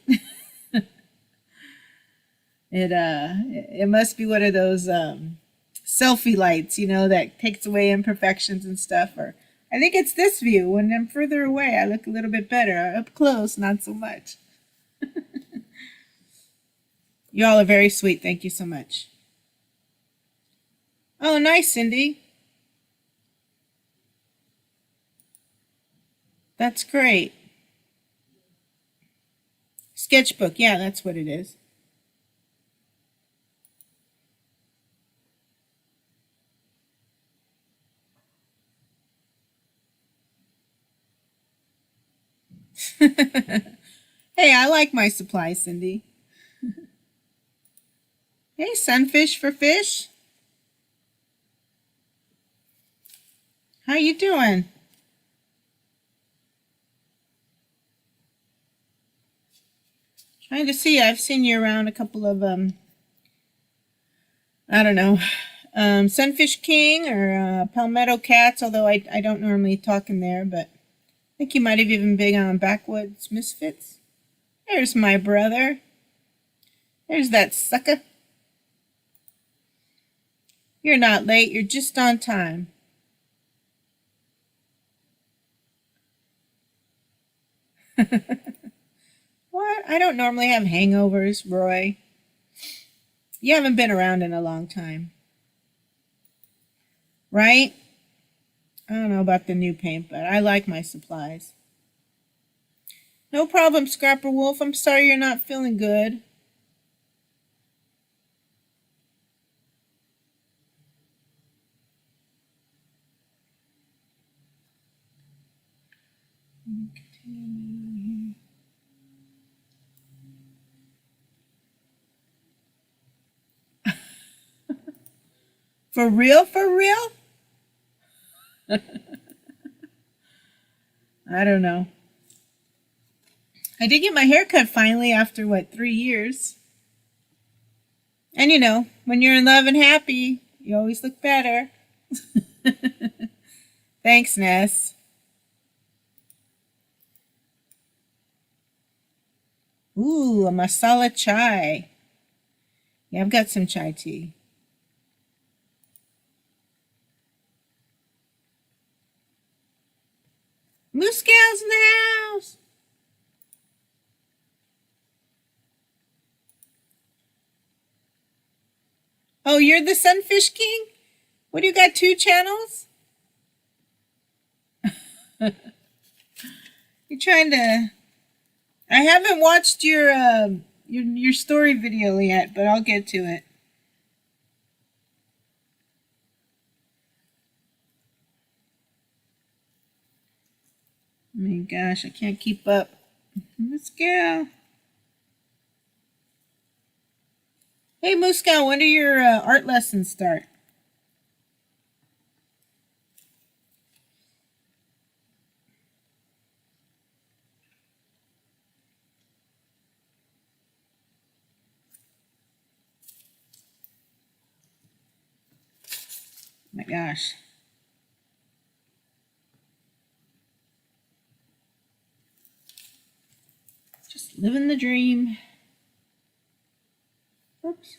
S1: It must be one of those selfie lights, you know, that takes away imperfections and stuff. Or I think it's this view. When I'm further away, I look a little bit better. Up close, not so much. Y'all are very sweet. Thank you so much. Oh, nice, Cindy. That's great. Sketchbook. Yeah, that's what it is. Hey, I like my supplies, Cindy. Hey, sunfish for fish. How you doing? Trying to see. I've seen you around a couple of I don't know, Sunfish King or Palmetto Cats. Although I don't normally talk in there, but I think you might have even been on Backwoods Misfits. There's my brother. There's that sucker. You're not late. You're just on time. What? I don't normally have hangovers, Roy. You haven't been around in a long time. Right? I don't know about the new paint, but I like my supplies. No problem, Scrapper Wolf. I'm sorry you're not feeling good. For real? For real? I don't know. I did get my hair cut finally after, what, 3 years? And you know, when you're in love and happy, you always look better. Thanks, Ness. Ooh, a masala chai. Yeah, I've got some chai tea. Moose Gal's in the house. Oh, you're the Sunfish King? What, do you got 2 channels? You're trying to... I haven't watched your story video yet, but I'll get to it. Oh my gosh, I can't keep up. Let's go. Hey, Muscow, when do your art lessons start? Oh my gosh. Just living the dream. Oops.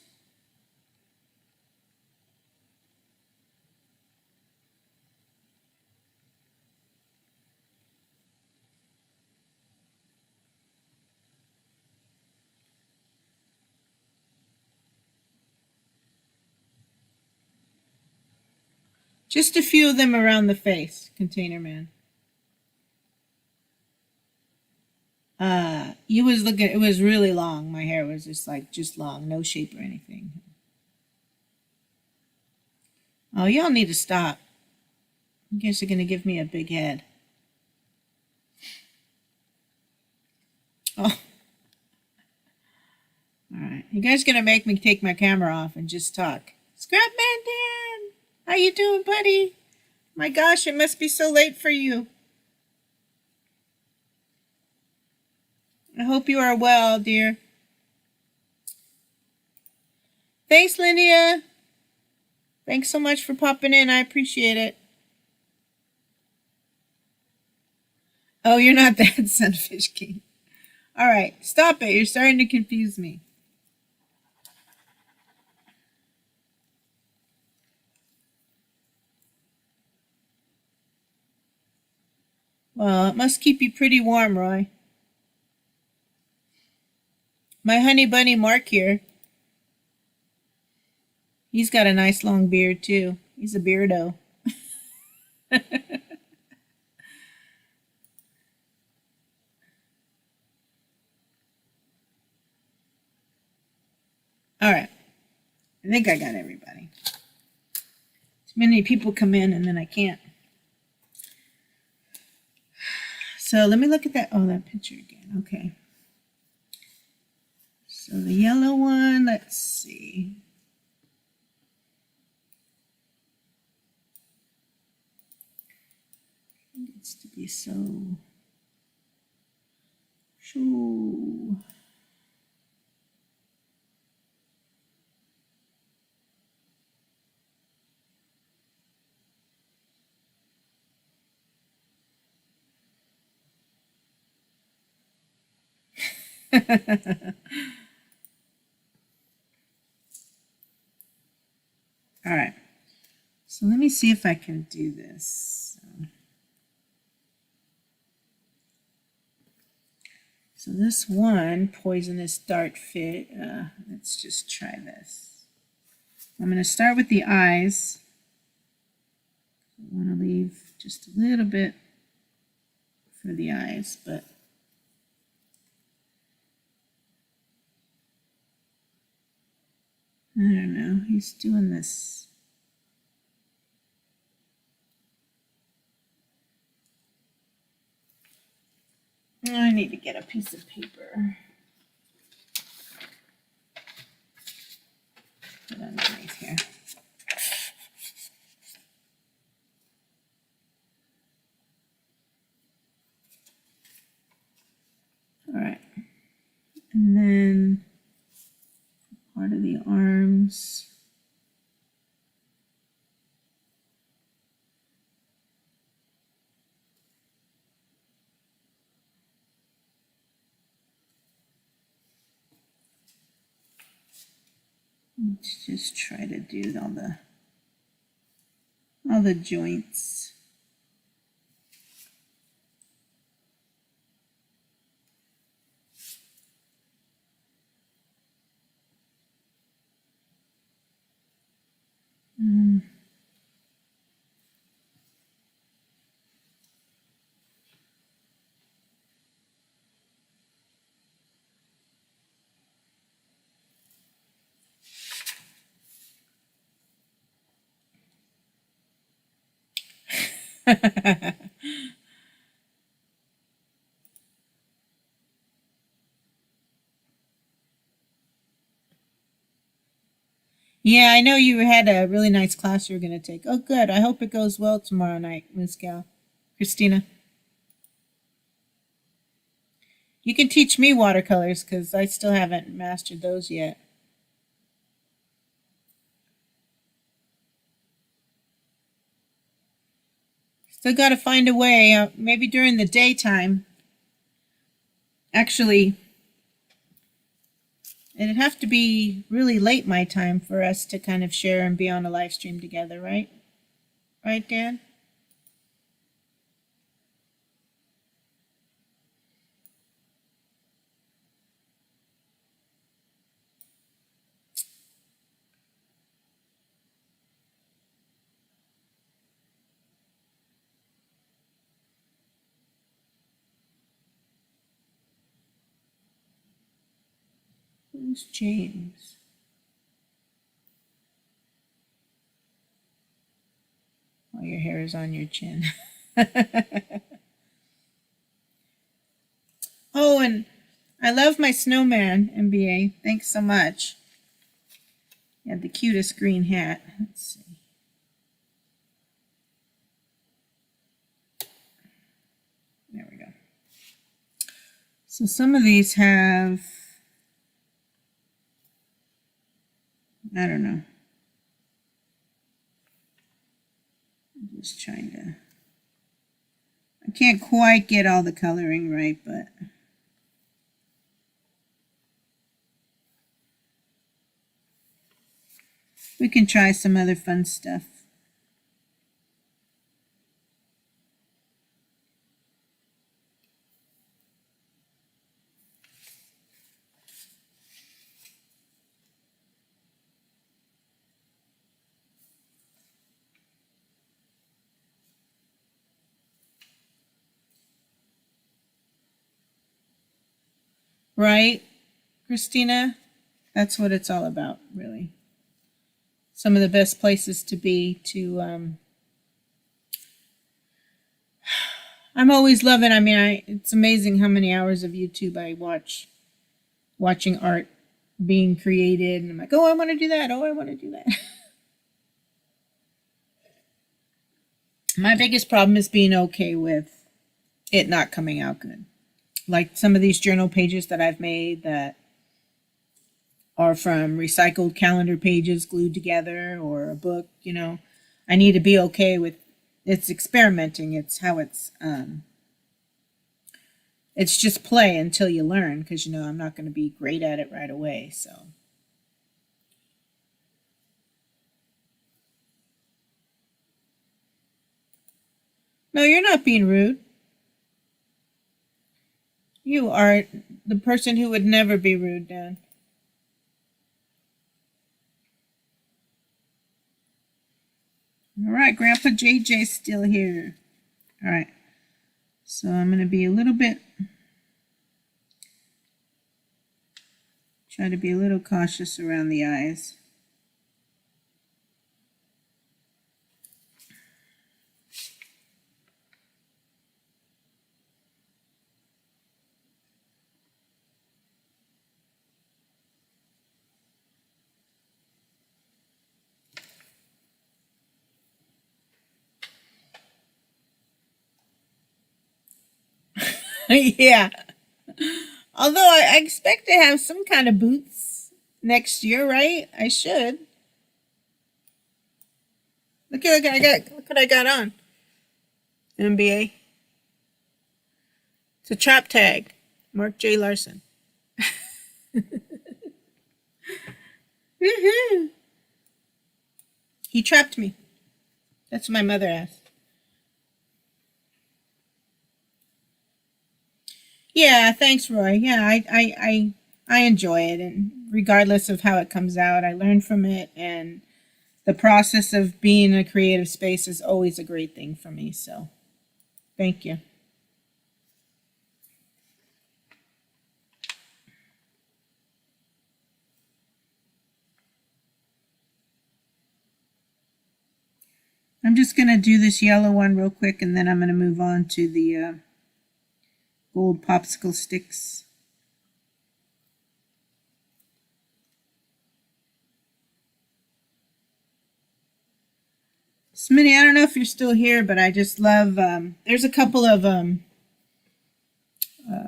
S1: Just a few of them around the face, Container Man. You was looking, it was really long. My hair was just long, no shape or anything. Oh, y'all need to stop. You guys are gonna give me a big head. Oh. Alright. You guys gonna make me take my camera off and just talk. Scrapman Dan! How you doing, buddy? My gosh, it must be so late for you. I hope you are well, dear. Thanks, Lydia. Thanks so much for popping in. I appreciate it. Oh, you're not that Sunfish King. All right, stop it. You're starting to confuse me. Well, it must keep you pretty warm, Roy. My honey bunny Mark here. He's got a nice long beard, too. He's a beardo. All right. I think I got everybody. Too many people come in and then I can't. So let me look at that. Oh, that picture again. Okay. So the yellow one, let's see. gets to be so. All right, so let me see if I can do this. So this one poisonous dart fit, let's just try this. I'm going to start with the eyes. I want to leave just a little bit for the eyes, but I don't know, he's doing this. I need to get a piece of paper. Put it underneath here. All right. And then part of the arms. Let's just try to do all the joints. Yeah, I know you had a really nice class you were going to take. Oh, good. I hope it goes well tomorrow night, Miss Gal. Christina. You can teach me watercolors because I still haven't mastered those yet. Still got to find a way, maybe during the daytime. Actually, it'd have to be really late my time for us to kind of share and be on a live stream together, right? Right, Dan? Who's James? Oh, your hair is on your chin. Oh, and I love my snowman, MBA. Thanks so much. You had the cutest green hat. Let's see. There we go. So some of these have, I don't know. I'm just trying to, I can't quite get all the coloring right, but we can try some other fun stuff. Right, Christina? That's what it's all about, really. Some of the best places to be to, I'm always loving, I mean, it's amazing how many hours of YouTube I watching art being created, and I'm like, oh, I want to do that. Oh, I want to do that. My biggest problem is being okay with it not coming out good. Like some of these journal pages that I've made that are from recycled calendar pages glued together, or a book, I need to be okay with it's experimenting. It's how it's just play until you learn, because I'm not going to be great at it right away. So no, you're not being rude. You are the person who would never be rude, Dan. All right, Grandpa JJ's still here. All right, so I'm going to be try to be a little cautious around the eyes. Yeah. Although I expect to have some kind of boots next year, right? I should. Look what I got on. NBA. It's a trap tag. Mark J. Larson. He trapped me. That's what my mother asked. Yeah, thanks, Roy. Yeah, I enjoy it, and regardless of how it comes out, I learn from it, and the process of being in a creative space is always a great thing for me. So, thank you. I'm just gonna do this yellow one real quick, and then I'm gonna move on to the gold popsicle sticks. Smitty, I don't know if you're still here, but I just love, there's a couple of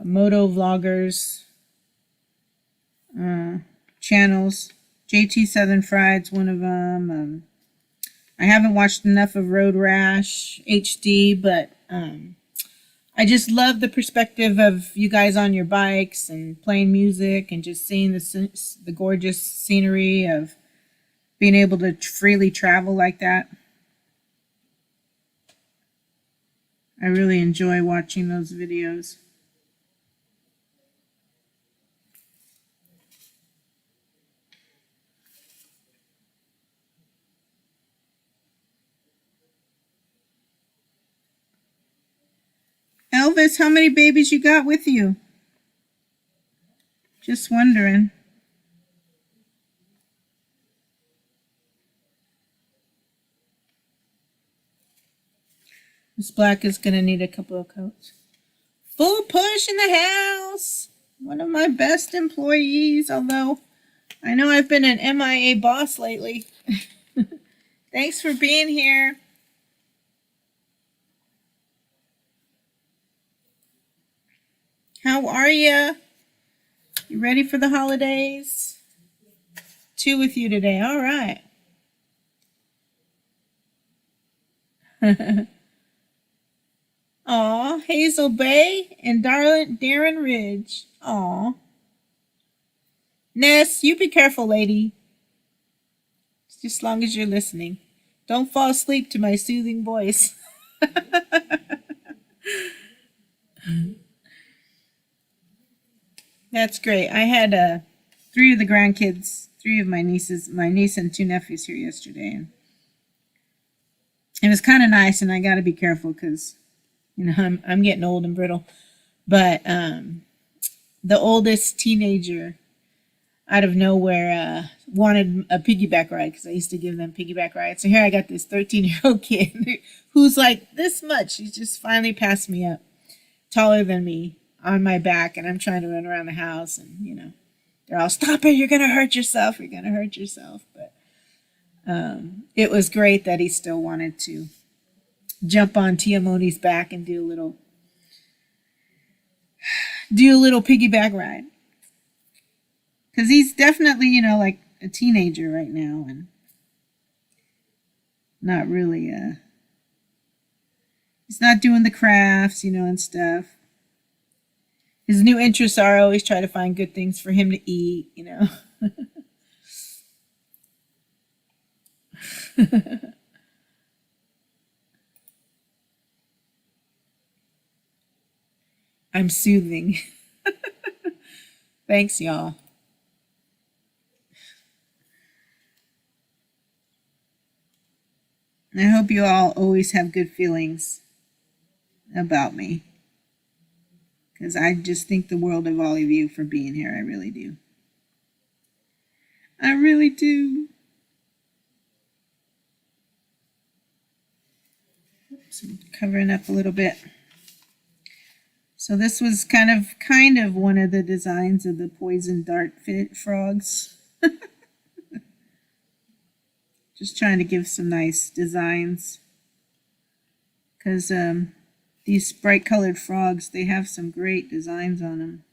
S1: moto vloggers channels. JT Southern Fried's one of them. I haven't watched enough of Road Rash HD, but I just love the perspective of you guys on your bikes and playing music and just seeing the gorgeous scenery of being able to freely travel like that. I really enjoy watching those videos. Elvis, how many babies you got with you? Just wondering. This black is going to need a couple of coats. Full push in the house. One of my best employees, although I know I've been an MIA boss lately. Thanks for being here. How are you? You ready for the holidays? 2 with you today. All right. Aw, Hazel Bay and Darren Ridge. Aw. Ness, you be careful, lady. Just as long as you're listening. Don't fall asleep to my soothing voice. That's great. I had 3 of the grandkids, 3 of my nieces, my niece and 2 nephews here yesterday. And it was kind of nice, and I got to be careful because, I'm getting old and brittle. But the oldest teenager out of nowhere wanted a piggyback ride, because I used to give them piggyback rides. So here I got this 13-year-old kid who's like this much. He's just finally passed me up, taller than me, on my back, and I'm trying to run around the house, and they're all, stop it, you're gonna hurt yourself, But it was great that he still wanted to jump on Tia Moni's back and do a little piggyback ride. Because he's definitely, you know, like a teenager right now and not really, he's not doing the crafts, you know, and stuff. His new interests are always try to find good things for him to eat, you know. I'm soothing. Thanks, y'all. I hope you all always have good feelings about me. Because I just think the world of all of you for being here. I really do. I really do. Oops, I'm covering up a little bit. So this was kind of one of the designs of the poison dart frogs. Just trying to give some nice designs. Because these bright colored frogs, they have some great designs on them.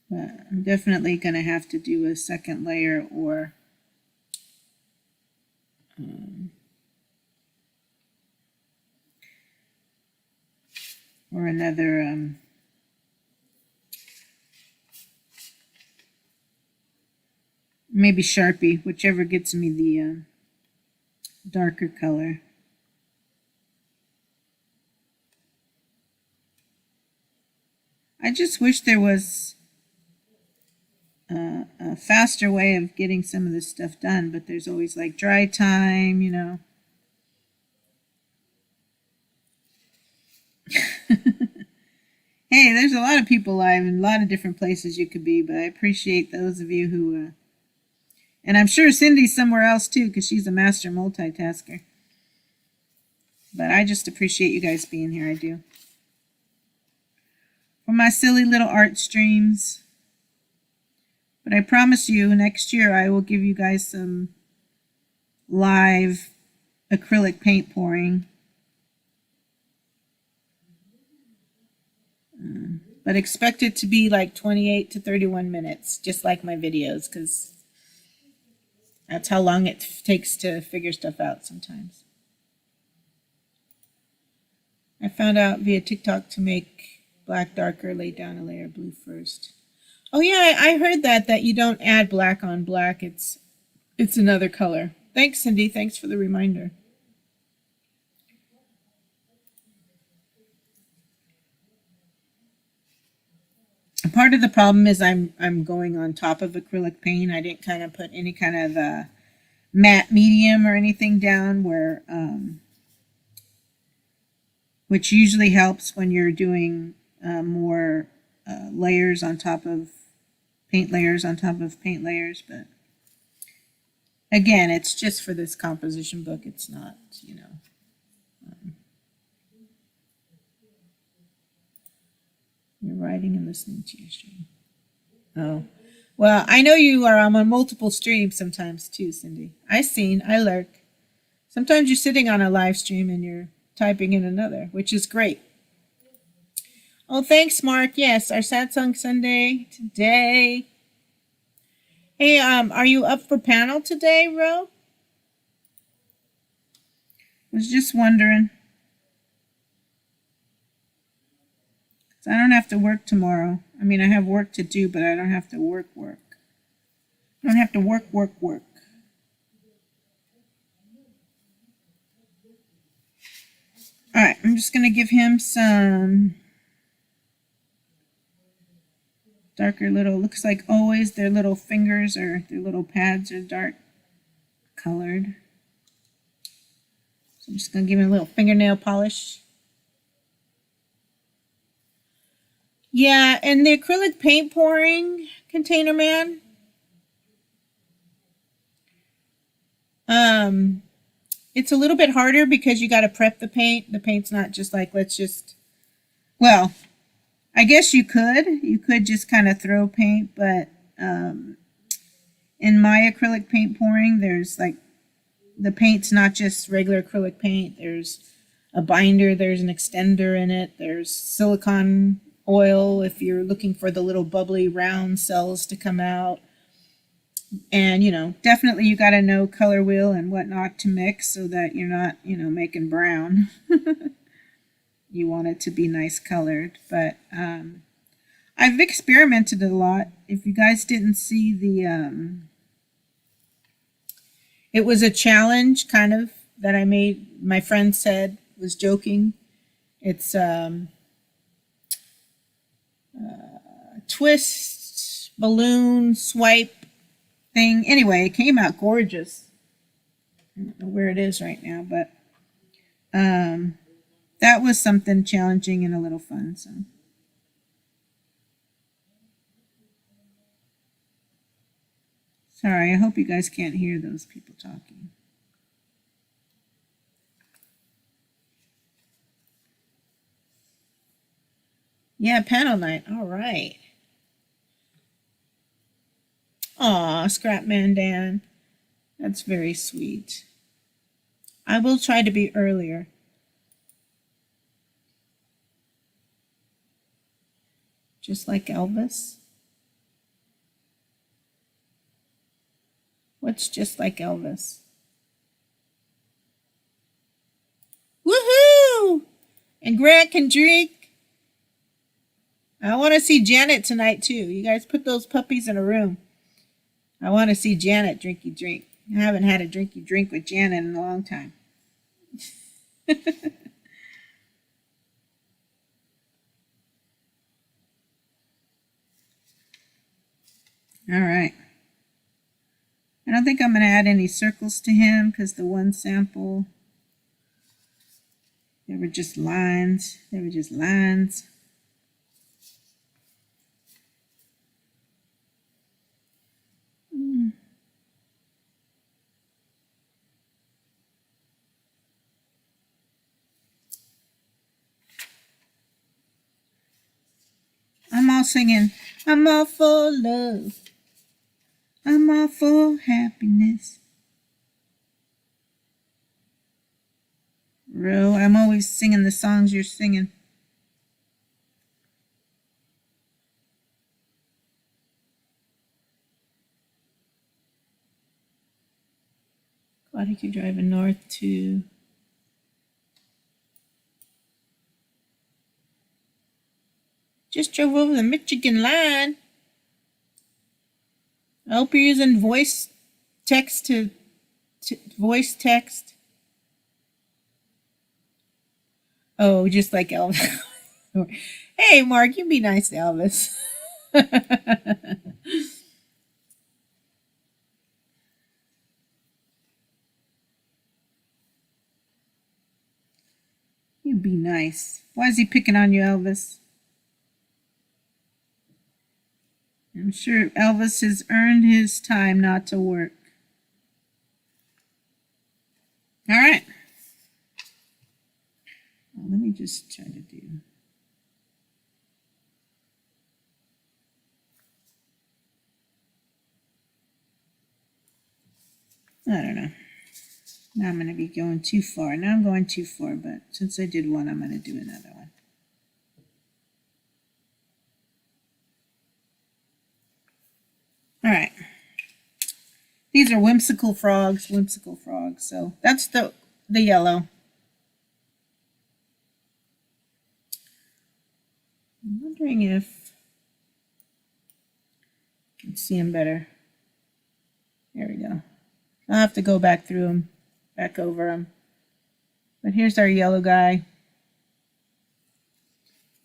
S1: But I'm definitely going to have to do a second layer or another maybe Sharpie, whichever gets me the darker color. I just wish there was a faster way of getting some of this stuff done, but there's always like dry time, you know. Hey, there's a lot of people live in a lot of different places you could be, but I appreciate those of you who and I'm sure Cindy's somewhere else too, because she's a master multitasker. But I just appreciate you guys being here. I do. For my silly little art streams. But I promise you, next year I will give you guys some live acrylic paint pouring. But expect it to be like 28 to 31 minutes, just like my videos, because that's how long it takes to figure stuff out sometimes. I found out via TikTok to make black darker, lay down a layer of blue first. Oh yeah, I heard that you don't add black on black. It's another color. Thanks, Cindy. Thanks for the reminder. Part of the problem is I'm going on top of acrylic paint. I didn't kind of put any kind of matte medium or anything down where which usually helps when you're doing more layers on top of paint layers on top of paint layers. But again, it's just for this composition book. It's not, you know. You're writing and listening to your stream. Oh, well, I know you are on multiple streams sometimes too, Cindy. I lurk. Sometimes you're sitting on a live stream and you're typing in another, which is great. Oh, thanks, Mark. Yes, our Sad Song Sunday today. Hey, are you up for panel today, Ro? Was just wondering. I don't have to work tomorrow. I mean, I have work to do, but I don't have to work. I don't have to work. All right, I'm just going to give him some darker little, looks like always their little fingers or their little pads are dark colored. So I'm just going to give him a little fingernail polish. Yeah, and the acrylic paint pouring container man. It's a little bit harder because you got to prep the paint. The paint's not just like, let's just, well, I guess you could just kind of throw paint, but in my acrylic paint pouring, there's like the paint's not just regular acrylic paint. There's a binder, there's an extender in it, there's silicone oil if you're looking for the little bubbly round cells to come out. And, you know, definitely you got to know color wheel and whatnot to mix so that you're not, you know, making brown. You want it to be nice colored. But I've experimented a lot. If you guys didn't see the, it was a challenge kind of that I made. My friend said, was joking. It's twist, balloon, swipe thing. Anyway, it came out gorgeous. I don't know where it is right now, but that was something challenging and a little fun. So. Sorry, I hope you guys can't hear those people talking. Yeah, panel night. All right. Aw, Scrapman Dan. That's very sweet. I will try to be earlier. Just like Elvis. What's just like Elvis? Woohoo! And Grant can drink. I want to see Janet tonight too. You guys put those puppies in a room. I want to see Janet drinky drink. I haven't had a drinky drink with Janet in a long time. All right. I don't think I'm going to add any circles to him because the one sample, they were just lines. They were just lines. I'm all singing, I'm all for love. I'm all for happiness. Ro, I'm always singing the songs you're singing. Glad I keep driving north to... Just drove over the Michigan line. I hope you're using voice text to voice text. Oh, just like Elvis. Hey, Mark, you be nice to Elvis. You be nice. Why is he picking on you, Elvis? I'm sure Elvis has earned his time not to work. All right. Well, let me just try to do. I don't know. Now I'm going to be going too far. Now I'm going too far, but since I did one, I'm going to do another one. All right. These are whimsical frogs, So that's the yellow. I'm wondering if you can see them better. There we go. I'll have to go back through them, back over them. But here's our yellow guy.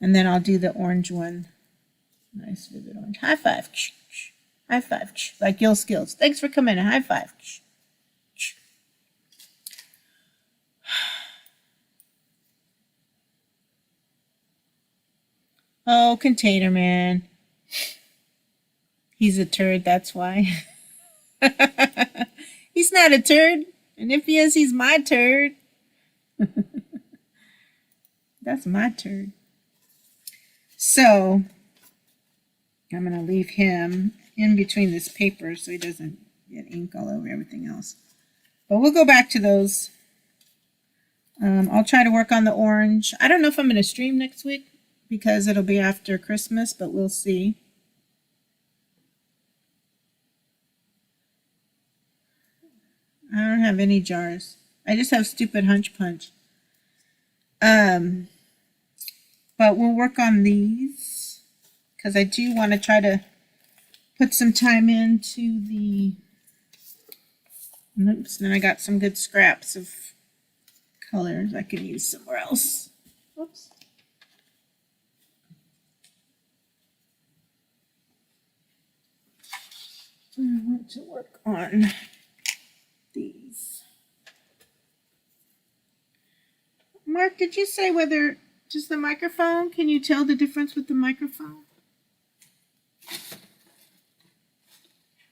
S1: And then I'll do the orange one. Nice vivid orange. High five. High five. Like Gil Skills. Thanks for coming in. High five. Oh, Container Man. He's a turd, that's why. He's not a turd. And if he is, he's my turd. That's my turd. So, I'm going to leave him in between this paper so he doesn't get ink all over everything else. But we'll go back to those. I'll try to work on the orange. I don't know if I'm going to stream next week because it'll be after Christmas, but we'll see. I don't have any jars. I just have stupid hunch punch. But we'll work on these because I do want to try to put some time into the... Oops, then I got some good scraps of colors I can use somewhere else. Oops. I want to work on these. Mark, did you say whether just the microphone? Can you tell the difference with the microphone?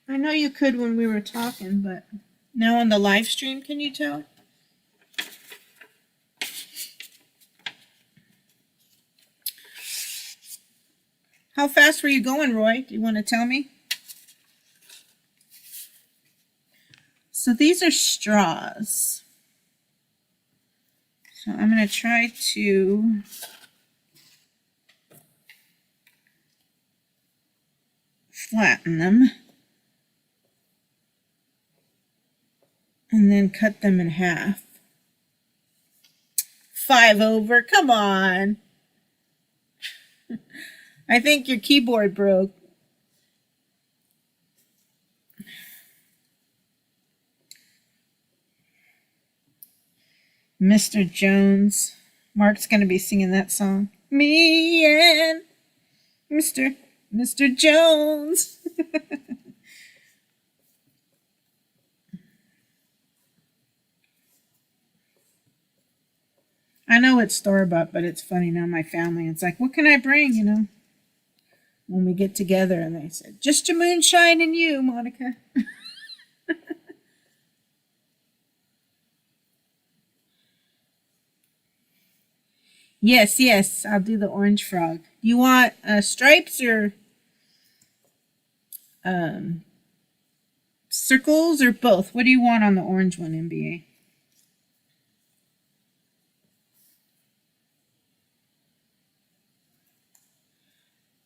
S1: I know you could when we were talking, but now on the live stream, can you tell? How fast were you going, Roy? Do you want to tell me? So these are straws. So I'm going to try to flatten them and then cut them in half. 5 over, come on. I think your keyboard broke. Mr. Jones. Mark's going to be singing that song. Me and Mr. Jones. I know it's store-bought, but it's funny now, my family. It's like, what can I bring, you know, when we get together? And they said, just your moonshine and you, Monica. Yes, yes, I'll do the orange frog. You want stripes or circles or both? What do you want on the orange one, MBA?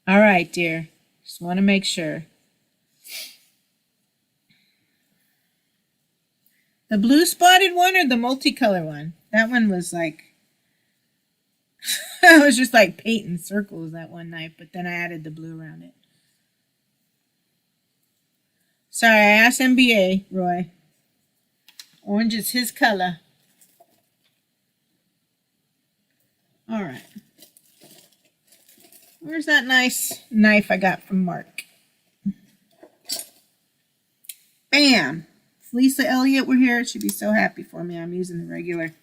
S1: All right, dear. Just want to make sure. The blue spotted one or the multicolor one? That one was like... I was just like painting circles that one night, but then I added the blue around it. Sorry, I asked MBA, Roy. Orange is his color. All right. Where's that nice knife I got from Mark? Bam! If Lisa Elliott were here, she'd be so happy for me. I'm using the regular.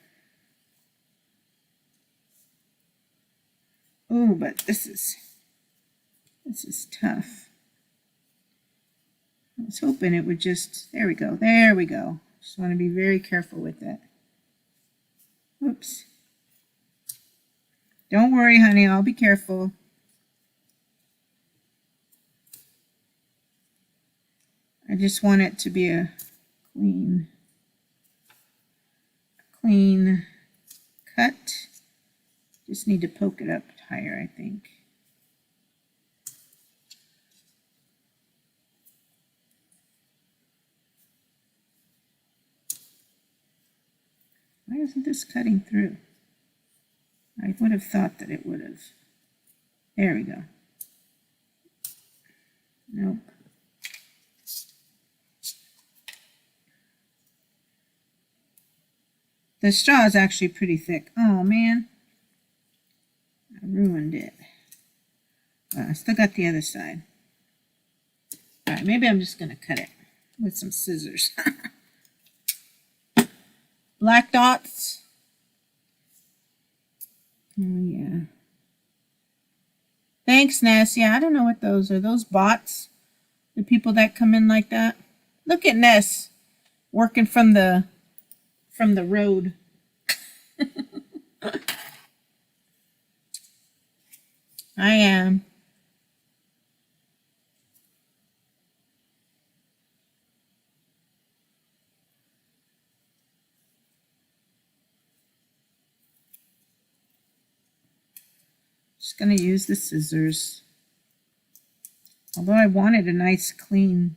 S1: Oh, but this is tough. I was hoping it would just, there we go. Just want to be very careful with that. Oops. Don't worry, honey, I'll be careful. I just want it to be a clean cut. Just need to poke it up higher, I think. Why isn't this cutting through? I would have thought that it would have. There we go. Nope. The straw is actually pretty thick. Oh, man. I ruined it. I still got the other side. All right, maybe I'm just going to cut it with some scissors. Black dots. Oh, yeah. Thanks, Ness. Yeah, I don't know what those are. Those bots? The people that come in like that? Look at Ness working from the road. I am. Just going to use the scissors. Although I wanted a nice clean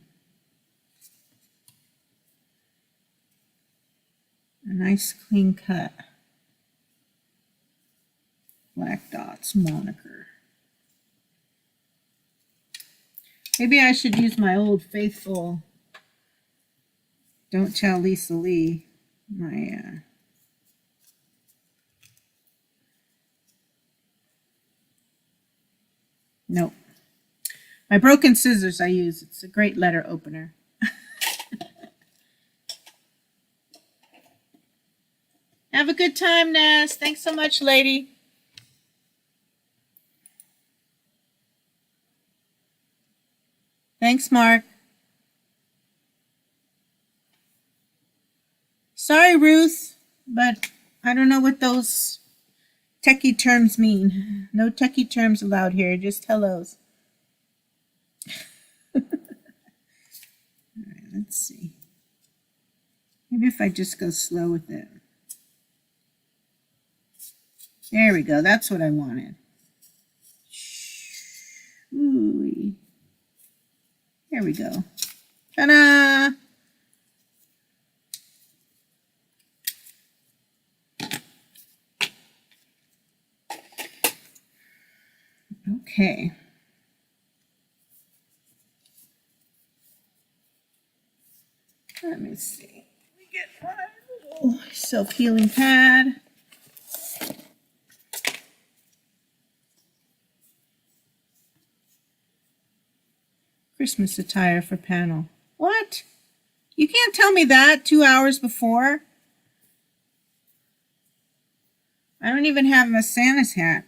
S1: cut. Black dots moniker. Maybe I should use my old faithful Don't Tell Lisa Lee. Nope. My broken scissors I use. It's a great letter opener. Have a good time, Ness. Thanks so much, lady. Thanks, Mark. Sorry, Ruth, but I don't know what those techie terms mean. No techie terms allowed here, just hellos. All right, let's see. Maybe if I just go slow with it. There we go. That's what I wanted. Ooh. There we go. Ta-da! Okay. Let me see. Let me get my little self-healing pad. Christmas attire for panel. What? You can't tell me that 2 hours before. I don't even have a Santa's hat.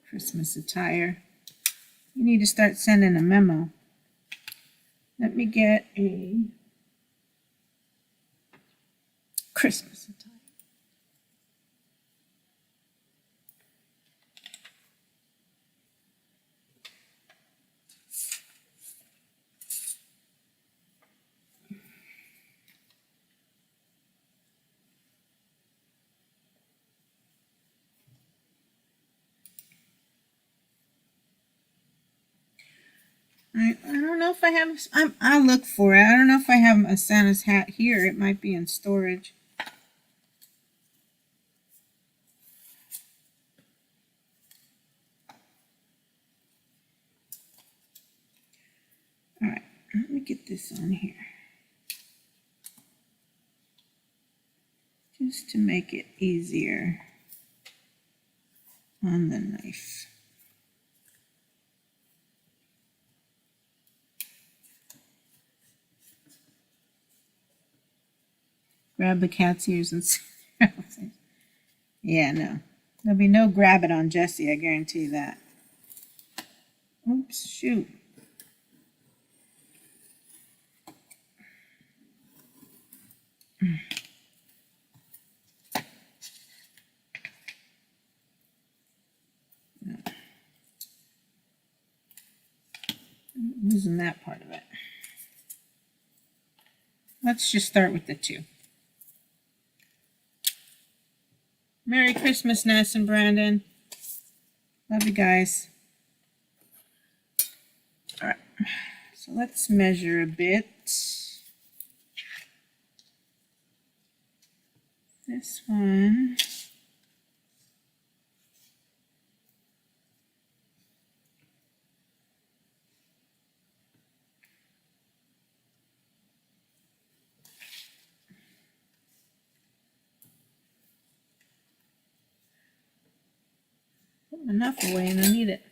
S1: Christmas attire. You need to start sending a memo. Let me get a Christmas attire. I don't know if I have, I'll look for it. I don't know if I have a Santa's hat here. It might be in storage. All right, let me get this on here. Just to make it easier on the knife. Grab the cat's ears and see. Yeah, no. There'll be no grab it on Jessie, I guarantee you that. Oops, shoot. No. I'm losing that part of it. Let's just start with the two. Merry Christmas, Ness and Brandon. Love you guys. All right, so let's measure a bit. This one. Put enough away and I need it.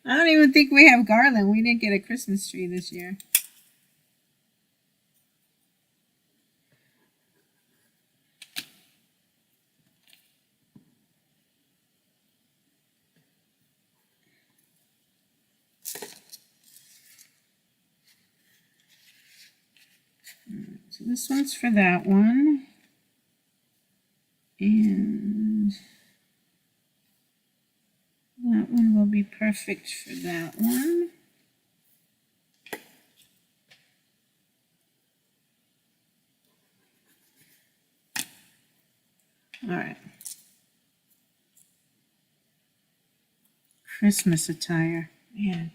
S1: I don't even think we have garland. We didn't get a Christmas tree this year. So this one's for that one. And that one will be perfect for that one. All right. Christmas attire. Man.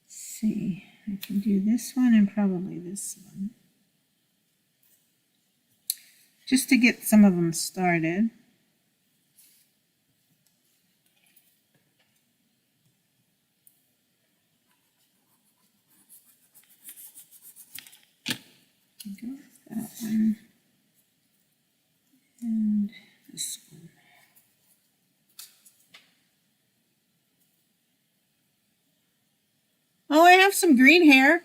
S1: Let's see. I can do this one and probably this one. Just to get some of them started. Go with that one. And this one. Oh, I have some green hair.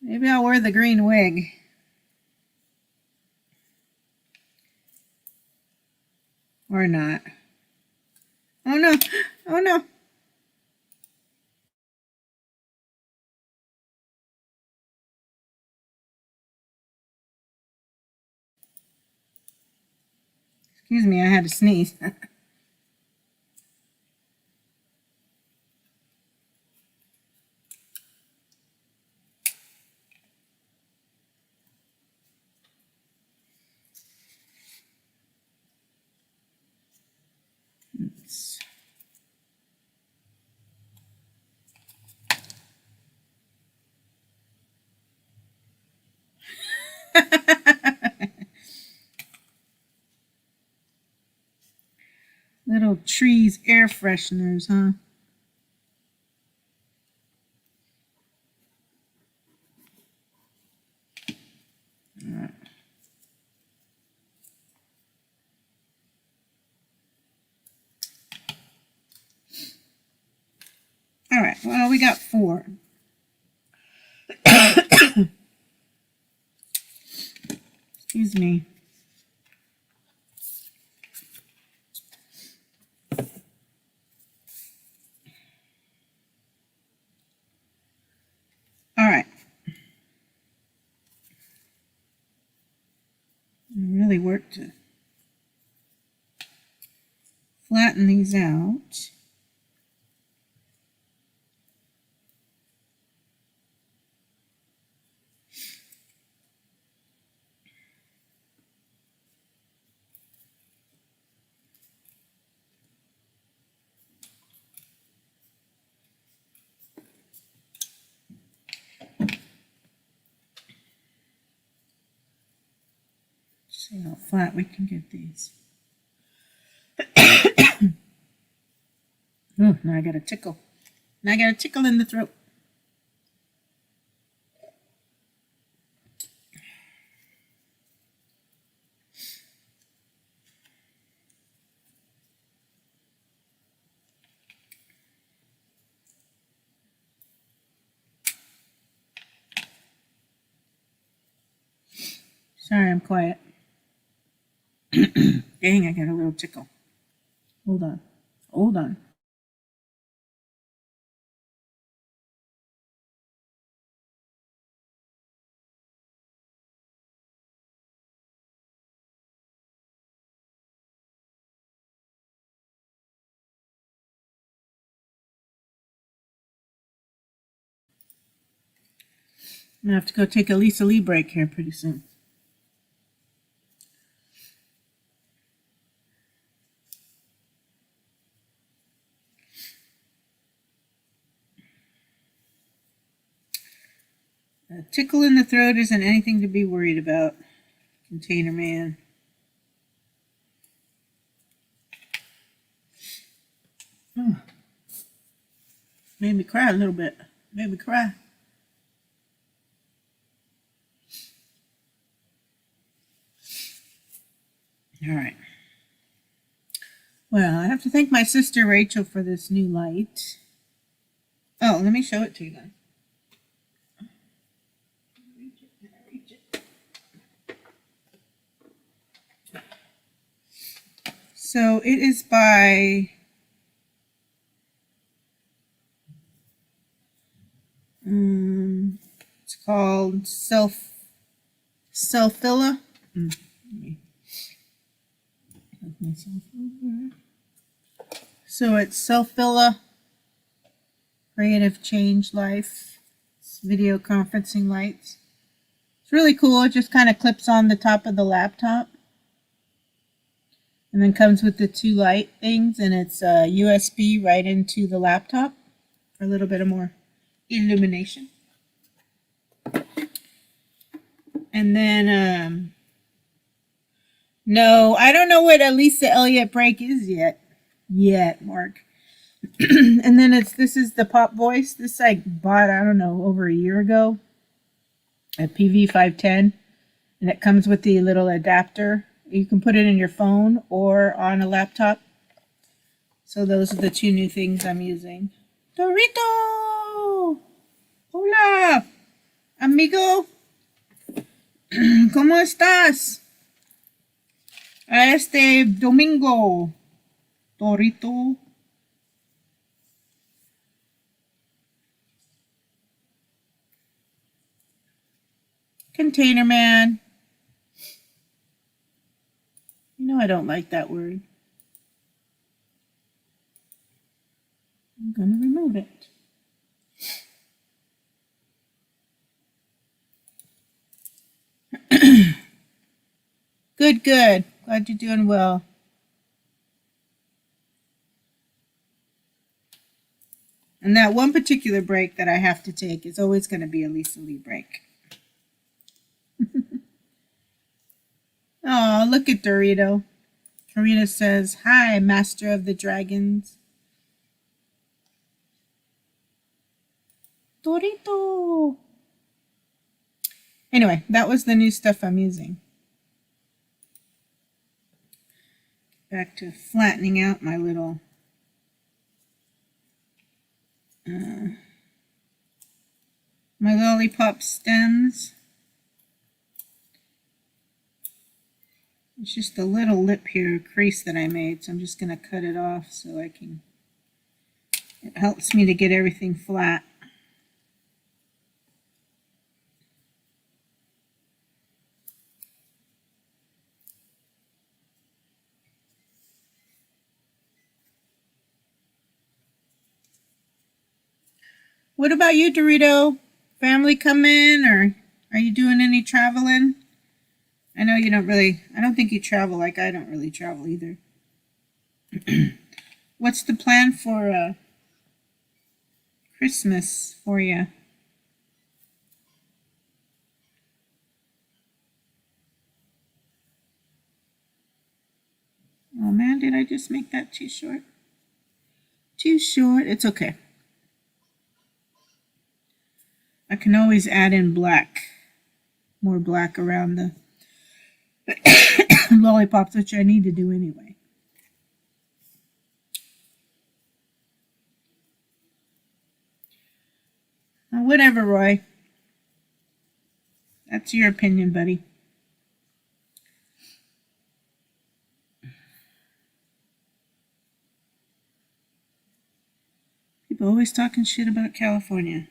S1: Maybe I'll wear the green wig. Or not. Oh no. Oh no. Excuse me, I had to sneeze. Oops. Little trees, air fresheners, huh? All right, well, we got 4. Excuse me. All right. Really work to flatten these out. See how flat we can get these. Oh, now I got a tickle. Now I got a tickle in the throat. Sorry, I'm quiet. Dang, I got a little tickle. Hold on. Hold on. I'm going to have to go take a Lisa Lee break here pretty soon. A tickle in the throat isn't anything to be worried about, Container Man. Oh. Made me cry a little bit. Made me cry. All right. Well, I have to thank my sister Rachel for this new light. Oh, let me show it to you guys. So it is by it's called Selfilla. Let me move myself over. So it's Self-Villa, Creative Change Life. It's video conferencing lights. It's really cool. It just kind of clips on the top of the laptop. And then comes with the two light things, and it's USB right into the laptop for a little bit of more illumination. And then, no, I don't know what Lisa Elliott break is yet, Mark. And then this is the Pop Voice. This I bought, I don't know, over a year ago at PV510, and it comes with the little adapter. You can put it in your phone or on a laptop. So those are the two new things I'm using. Dorito! Hola! Amigo! ¿Cómo estás? A este domingo, Dorito. Container man. You know I don't like that word. I'm going to remove it. Good, good. Glad you're doing well. And that one particular break that I have to take is always going to be a Lisa Lee break. Oh, look at Dorito. Karina says, hi, Master of the Dragons. Dorito. Anyway, that was the new stuff I'm using. Back to flattening out my little my lollipop stems. It's just a little lip here, crease that I made, so I'm just going to cut it off so I can, it helps me to get everything flat. What about you, Dorito? Family come in, or are you doing any traveling? I know you don't really, I don't think you travel like I don't really travel either. What's the plan for Christmas for you? Oh man, did I just make that too short? Too short, it's okay. I can always add in black, more black around the lollipops, which I need to do anyway. Whatever, Roy. That's your opinion, buddy. People always talking shit about California.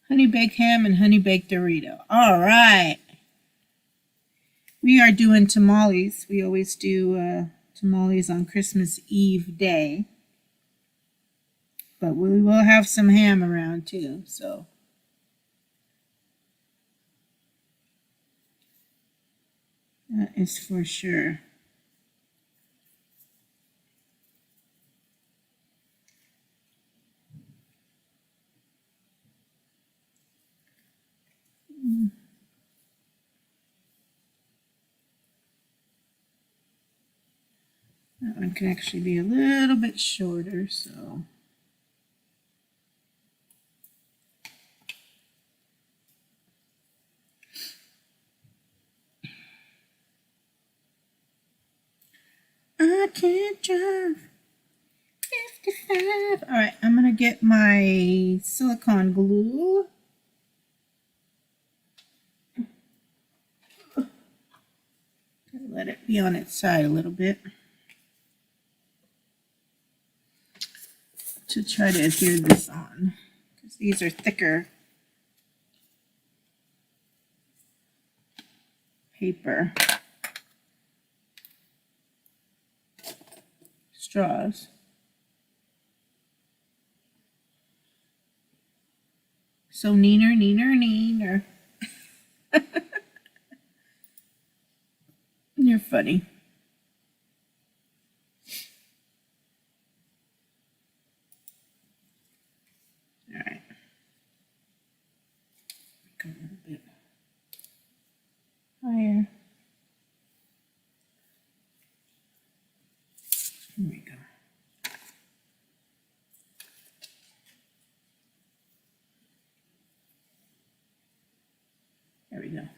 S1: Honey baked ham and honey baked Dorito. All right. We are doing tamales. We always do tamales on Christmas Eve day. But we will have some ham around too, so. That is for sure. That one can actually be a little bit shorter, so. I can't drive 55. All right, I'm going to get my silicone glue. Let it be on its side a little bit to try to adhere this on, because these are thicker paper straws. So neener, neener, neener. You're funny. All right. Come a little bit higher. Here we go. There we go.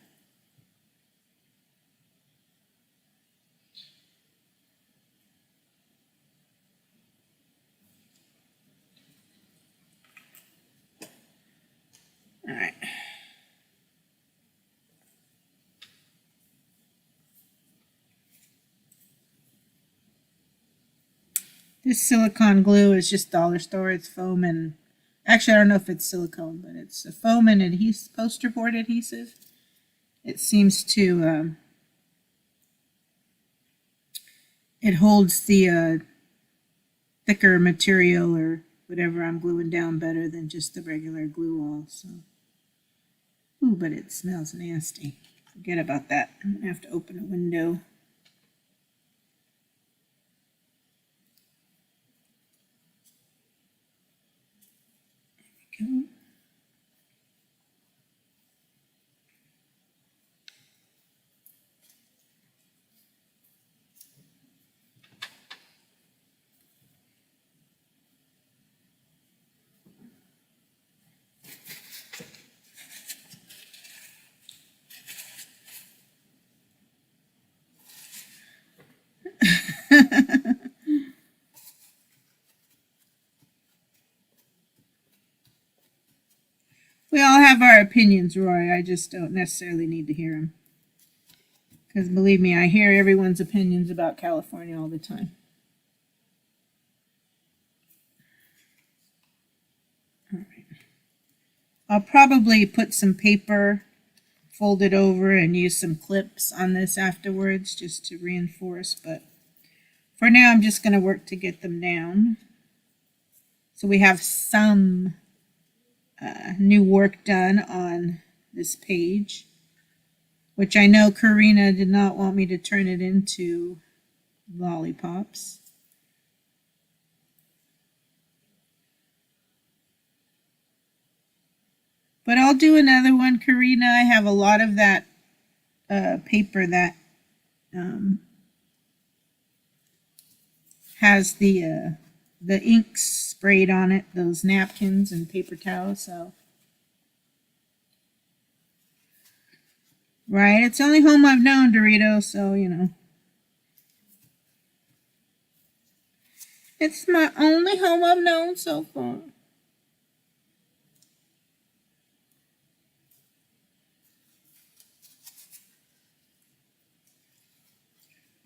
S1: All right. This silicone glue is just dollar store. It's foam and actually I don't know if it's silicone, but it's a foam and adhesive, poster board adhesive. It seems to it holds the thicker material or whatever I'm gluing down better than just the regular glue wall. So, ooh, but it smells nasty. Forget about that. I'm gonna have to open a window. There we go. We all have our opinions, Roy. I just don't necessarily need to hear them. Because believe me, I hear everyone's opinions about California all the time. All right. I'll probably put some paper, fold it over, and use some clips on this afterwards just to reinforce. But for now, I'm just going to work to get them down. So we have some new work done on this page, which I know Karina did not want me to turn it into lollipops. But I'll do another one, Karina. I have a lot of that paper that has the ink sprayed on it, those napkins and paper towels. So, right, it's the only home I've known, Dorito. So you know, it's my only home I've known so far.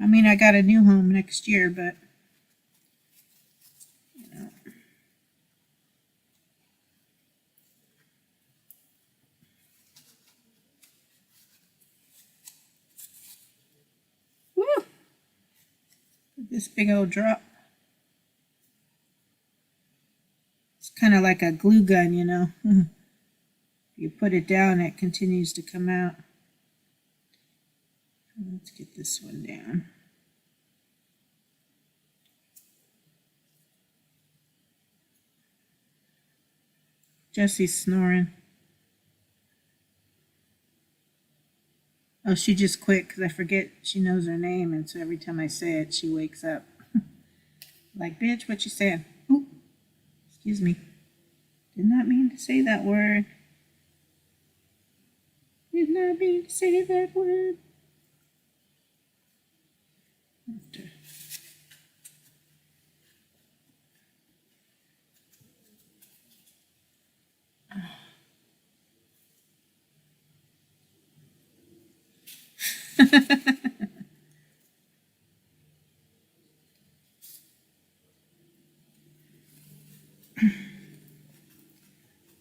S1: I mean, I got a new home next year, but you know. Woo! This big old drop. It's kind of like a glue gun, you know. You put it down, it continues to come out. Let's get this one down. Jessie's snoring. Oh, she just quit because I forget she knows her name, and so every time I say it, she wakes up. Like, bitch, what you saying? Ooh, excuse me. Did not mean to say that word. Did not mean to say that word.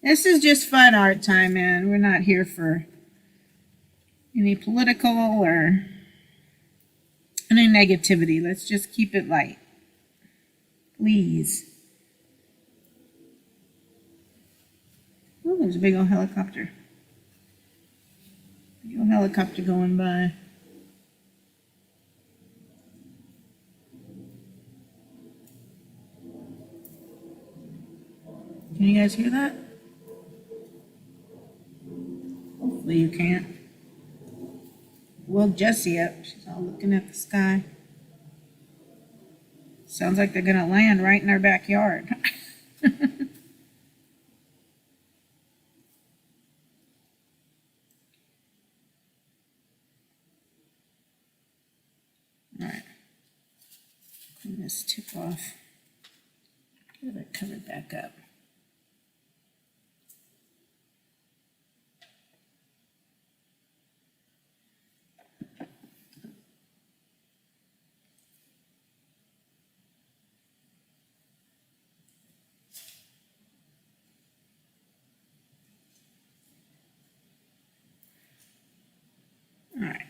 S1: This is just fun art time, man. We're not here for any political or any negativity. Let's just keep it light. Please. Oh, there's a big old helicopter. Big old helicopter going by. Can you guys hear that? Hopefully you can't. Woke Jessie up. She's all looking at the sky. Sounds like they're gonna land right in our backyard. Alright. Clean this tip off. Get it covered back up. Alright.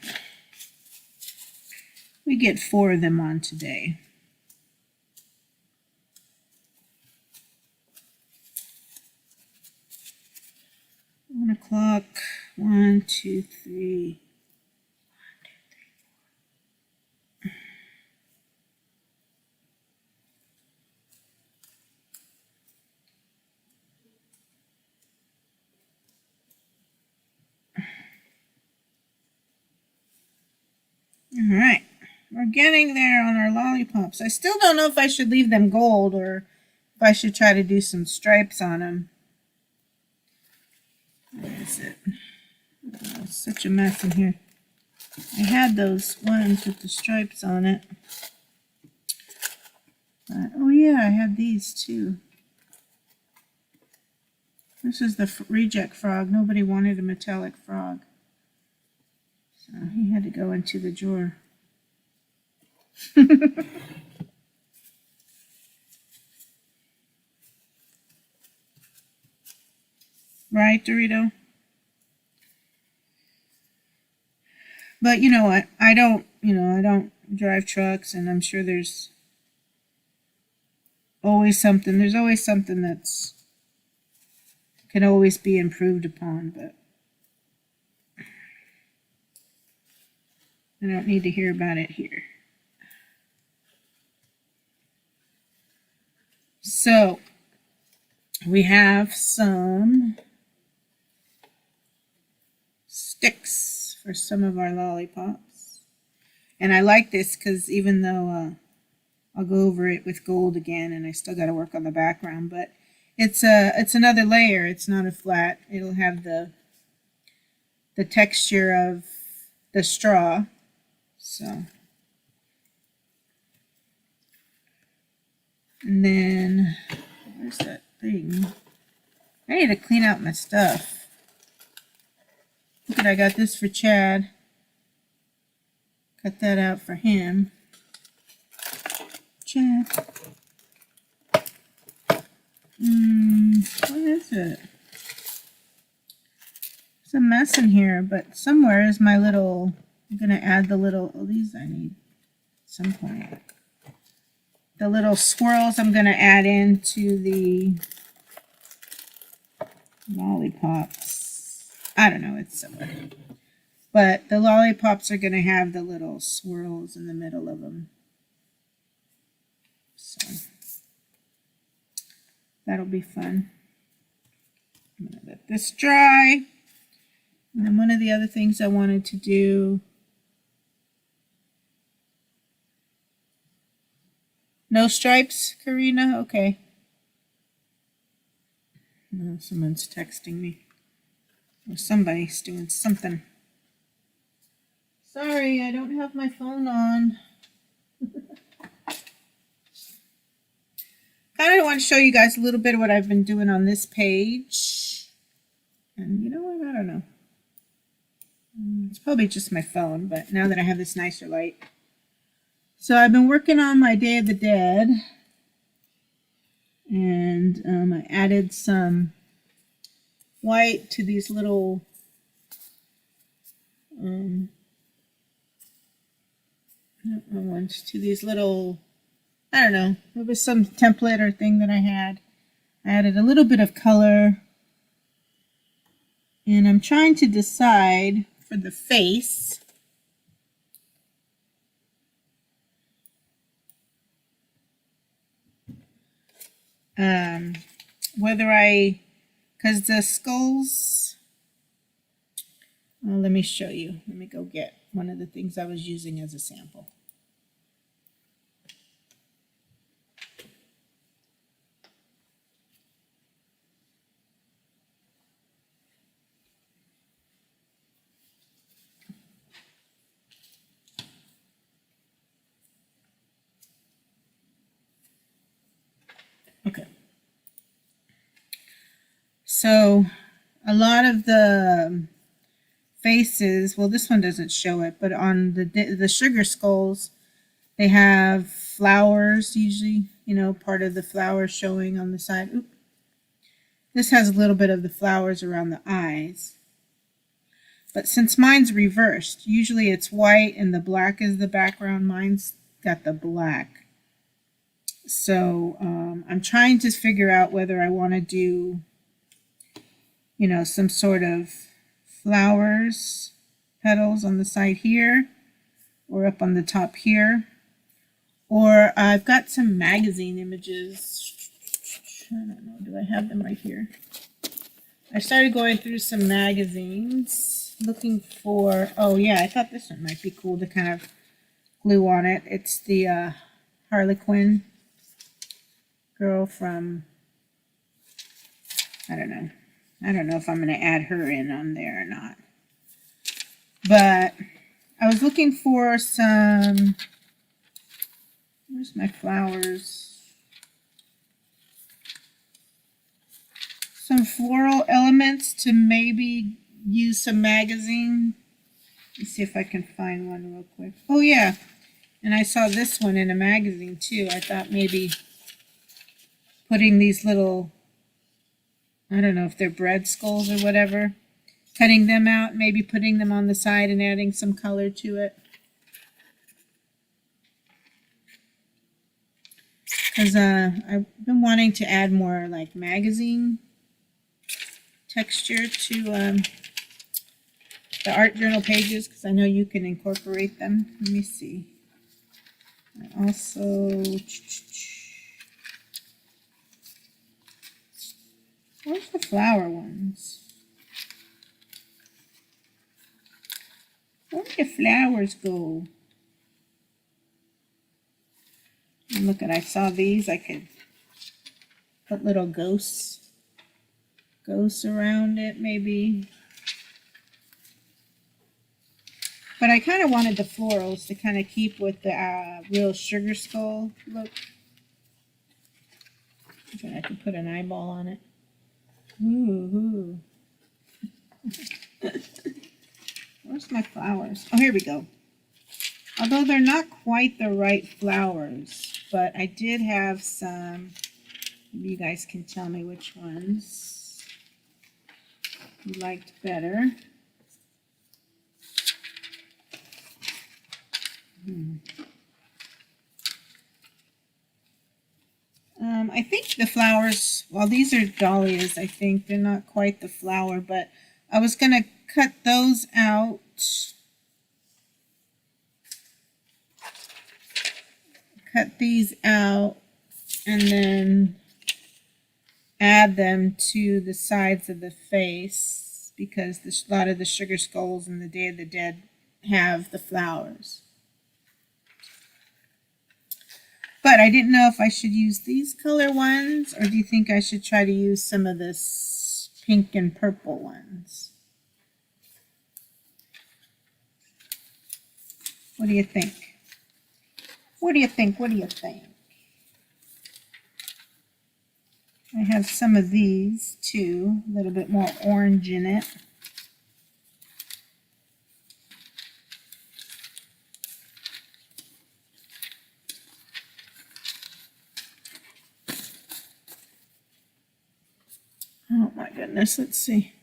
S1: We get 4 of them on today. 1 o'clock. 1, 2, 3. All right, we're getting there on our lollipops. I still don't know if I should leave them gold or if I should try to do some stripes on them. Where is it? Oh, it's such a mess in here. I had those ones with the stripes on it. Oh yeah, I had these too. This is the reject frog. Nobody wanted a metallic frog. So he had to go into the drawer. Right, Dorito? But you know what? I don't drive trucks, and I'm sure there's always something. There's always something that's can always be improved upon, but I don't need to hear about it here. So we have some sticks for some of our lollipops. And I like this because even though I'll go over it with gold again, and I still got to work on the background, but it's another layer. It's not a flat. It'll have the texture of the straw. So, and then where's that thing? I need to clean out my stuff. Look at, I got this for Chad. Cut that out for him. Chad. What is it? It's a mess in here, but somewhere is my little, I'm going to add the little, oh, these I need at some point. The little swirls I'm going to add into the lollipops. I don't know, it's somewhere. But the lollipops are going to have the little swirls in the middle of them. So that'll be fun. I'm going to let this dry. And then one of the other things I wanted to do, no stripes, Karina? Okay. No, someone's texting me. Or somebody's doing something. Sorry, I don't have my phone on. Kind of want to show you guys a little bit of what I've been doing on this page. And you know what? I don't know. It's probably just my phone, but now that I have this nicer light. So I've been working on my Day of the Dead. And I added some white to these little I went to these little, I don't know, it was some template or thing that I had. I added a little bit of color, and I'm trying to decide for the face whether because the skulls, well, let me show you. Let me go get one of the things I was using as a sample. Okay. So a lot of the faces, well, this one doesn't show it, but on the sugar skulls, they have flowers usually, you know, part of the flower showing on the side. Oop. This has a little bit of the flowers around the eyes. But since mine's reversed, usually it's white and the black is the background. Mine's got the black. So I'm trying to figure out whether I want to do, you know, some sort of flowers, petals on the side here, or up on the top here. Or I've got some magazine images. I don't know, do I have them right here? I started going through some magazines looking for, oh yeah, I thought this one might be cool to kind of glue on it. It's the Harlequin girl from, I don't know. I don't know if I'm going to add her in on there or not. But I was looking for some, where's my flowers? Some floral elements to maybe use some magazine. Let's see if I can find one real quick. Oh yeah, and I saw this one in a magazine too. I thought maybe putting these little, I don't know if they're bread skulls or whatever, cutting them out, maybe putting them on the side and adding some color to it. Because I've been wanting to add more like magazine texture to the art journal pages, because I know you can incorporate them. Let me see. I also, where's the flower ones? Where did the flowers go? And look at, I saw these. I could put little ghosts around it maybe. But I kind of wanted the florals to kind of keep with the real sugar skull look. Okay, I could put an eyeball on it. Ooh. Where's my flowers? Oh, here we go. Although they're not quite the right flowers, but I did have some. Maybe you guys can tell me which ones you liked better. I think the flowers, well, these are dahlias, I think. They're not quite the flower, but I was going to cut those out. Cut these out and then add them to the sides of the face, because a lot of the sugar skulls and the Day of the Dead have the flowers. But I didn't know if I should use these color ones, or do you think I should try to use some of this pink and purple ones? What do you think? What do you think? What do you think? I have some of these too, a little bit more orange in it. Oh my goodness, let's see.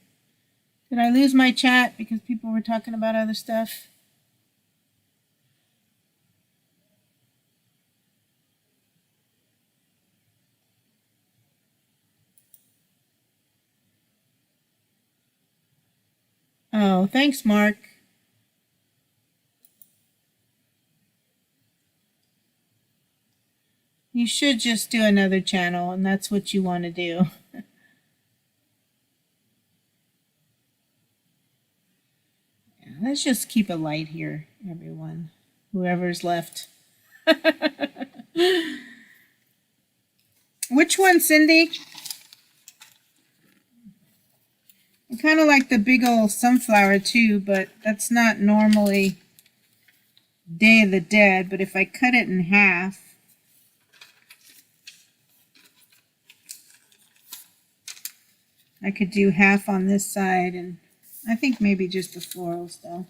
S1: Did I lose my chat because people were talking about other stuff? Oh, thanks, Mark. You should just do another channel, and that's what you want to do. Yeah, let's just keep it light here, everyone. Whoever's left. Which one, Cindy? I kind of like the big old sunflower too, but that's not normally Day of the Dead. But if I cut it in half, I could do half on this side, and I think maybe just the florals though.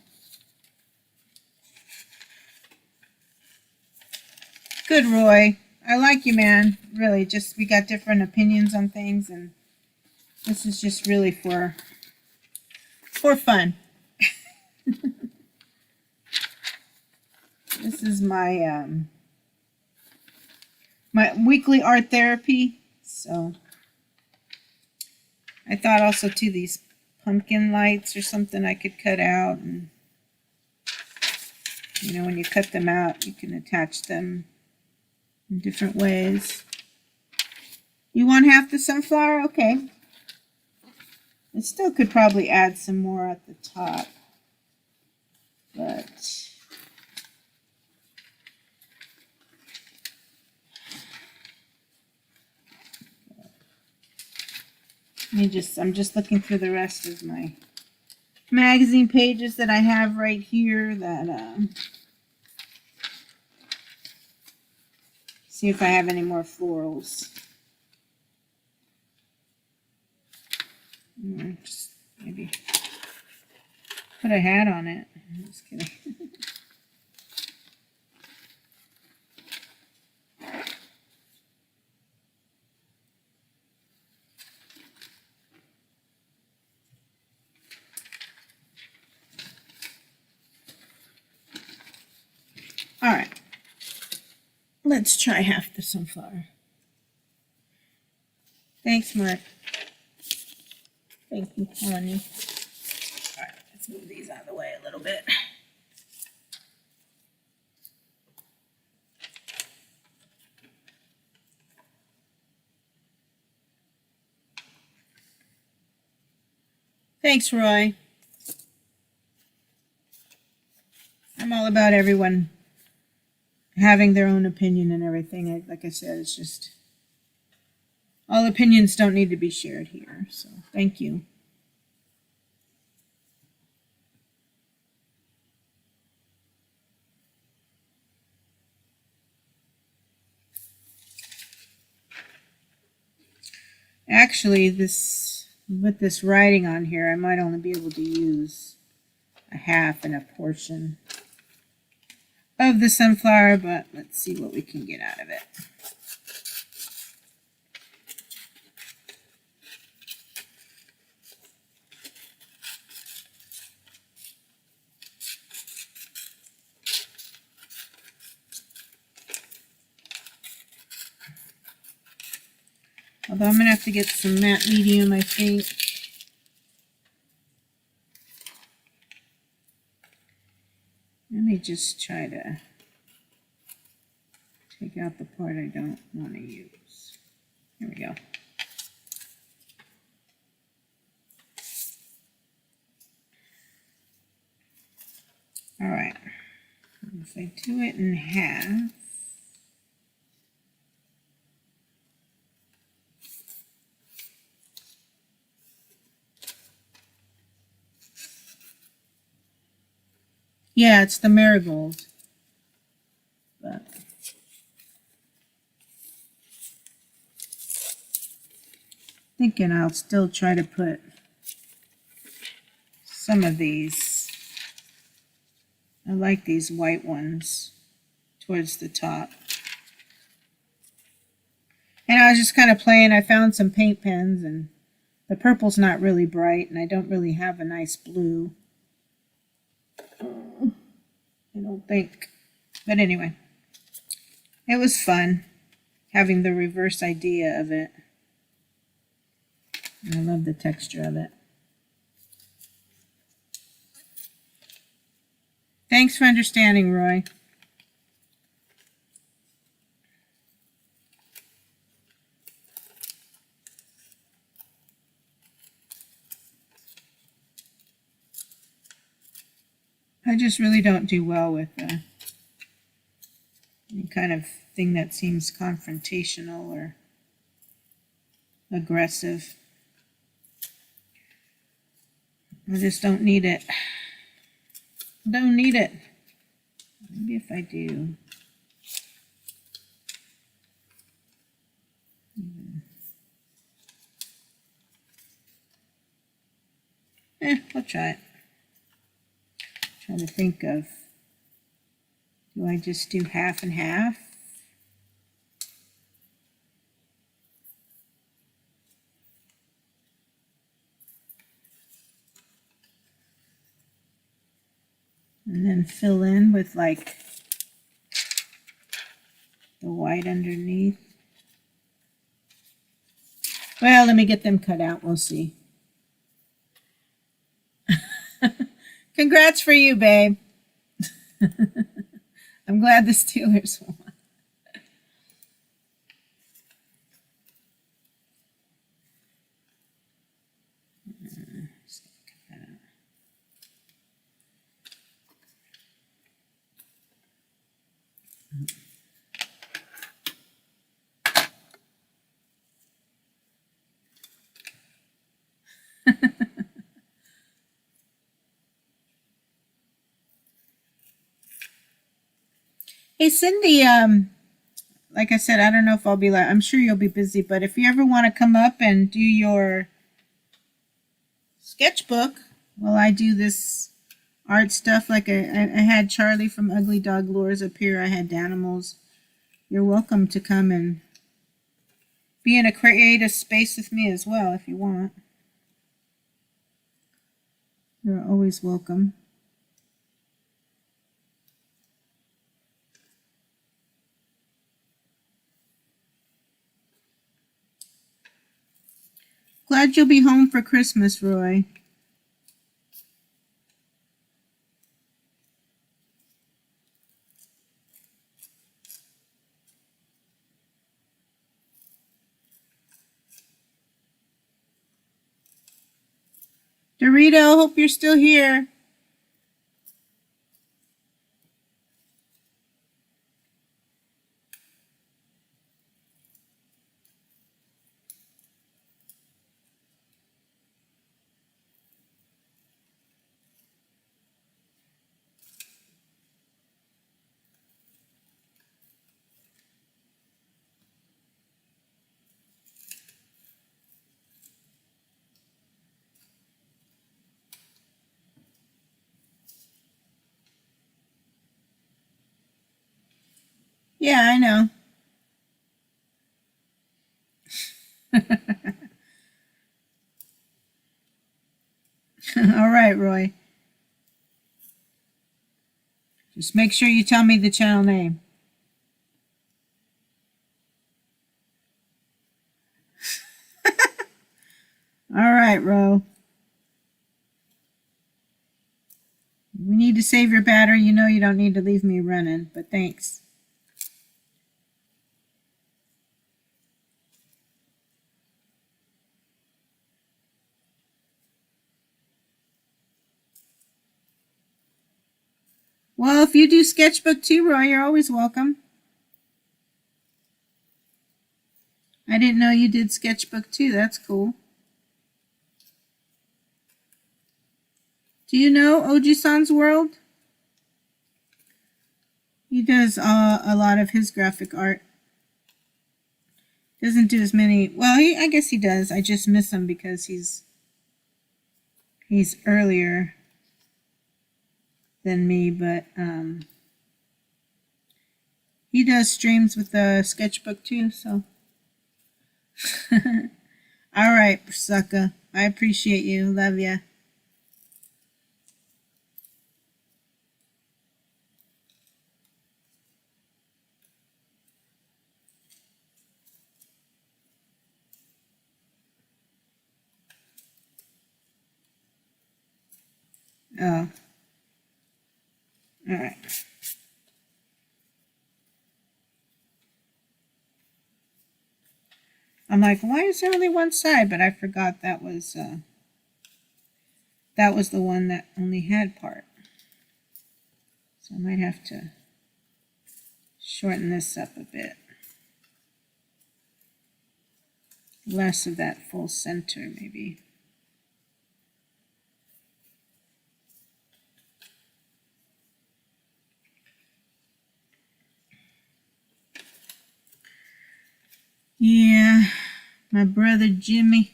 S1: Good, Roy. I like you, man. Really, just we got different opinions on things, and this is just really for fun. This is my my weekly art therapy, so I thought also too these pumpkin lights or something I could cut out, and you know, when you cut them out you can attach them in different ways. You want half the sunflower? Okay. I still could probably add some more at the top, but I'm just looking through the rest of my magazine pages that I have right here that see if I have any more florals. Just maybe put a hat on it. I'm just kidding. All right, let's try half the sunflower. Thanks, Mark. Thank you, honey. All right, let's move these out of the way a little bit. Thanks, Roy. I'm all about everyone having their own opinion and everything. Like I said, it's just all opinions don't need to be shared here. So thank you. Actually, this with this writing on here, I might only be able to use a half and a portion of the sunflower, but let's see what we can get out of it. Although I'm going to have to get some matte medium, I think. Let me just try to take out the part I don't want to use. Here we go. All right. If I do it in half, yeah, it's the marigold. But thinking I'll still try to put some of these. I like these white ones towards the top. And I was just kind of playing. I found some paint pens, and The purple's not really bright, and I don't really have a nice blue. I don't think. But anyway, it was fun having the reverse idea of it. And I love the texture of it. Thanks for understanding, Roy. I just really don't do well with any kind of thing that seems confrontational or aggressive. I just don't need it. Don't need it. Maybe if I do. I'll try it. Trying to think of, do I just do half and half? And then fill in with like the white underneath. Well, let me get them cut out. We'll see. Congrats for you, babe. I'm glad the Steelers won. Hey, Cindy, like I said, I don't know if I'll be I'm sure you'll be busy, but if you ever want to come up and do your sketchbook while I do this art stuff, like I had Charlie from Ugly Dog Lures up here, I had Danimals. You're welcome to come and be in a creative space with me as well if you want. You're always welcome. Glad you'll be home for Christmas, Roy. Dorito, hope you're still here. Yeah, I know. All right, Roy. Just make sure you tell me the channel name. All right, Ro. We need to save your battery. You know you don't need to leave me running, but thanks. Well, if you do sketchbook too, Roy, you're always welcome. I didn't know you did sketchbook too. That's cool. Do you know Oji-san's World? He does a lot of his graphic art. Doesn't do as many. Well, I guess he does. I just miss him because he's earlier than me, but he does streams with the sketchbook too. So, all right, sucker. I appreciate you. Love ya. Oh, all right. I'm like, why is there only one side? But I forgot that was the one that only had part. So I might have to shorten this up a bit. Less of that full center, maybe. Yeah, my brother Jimmy.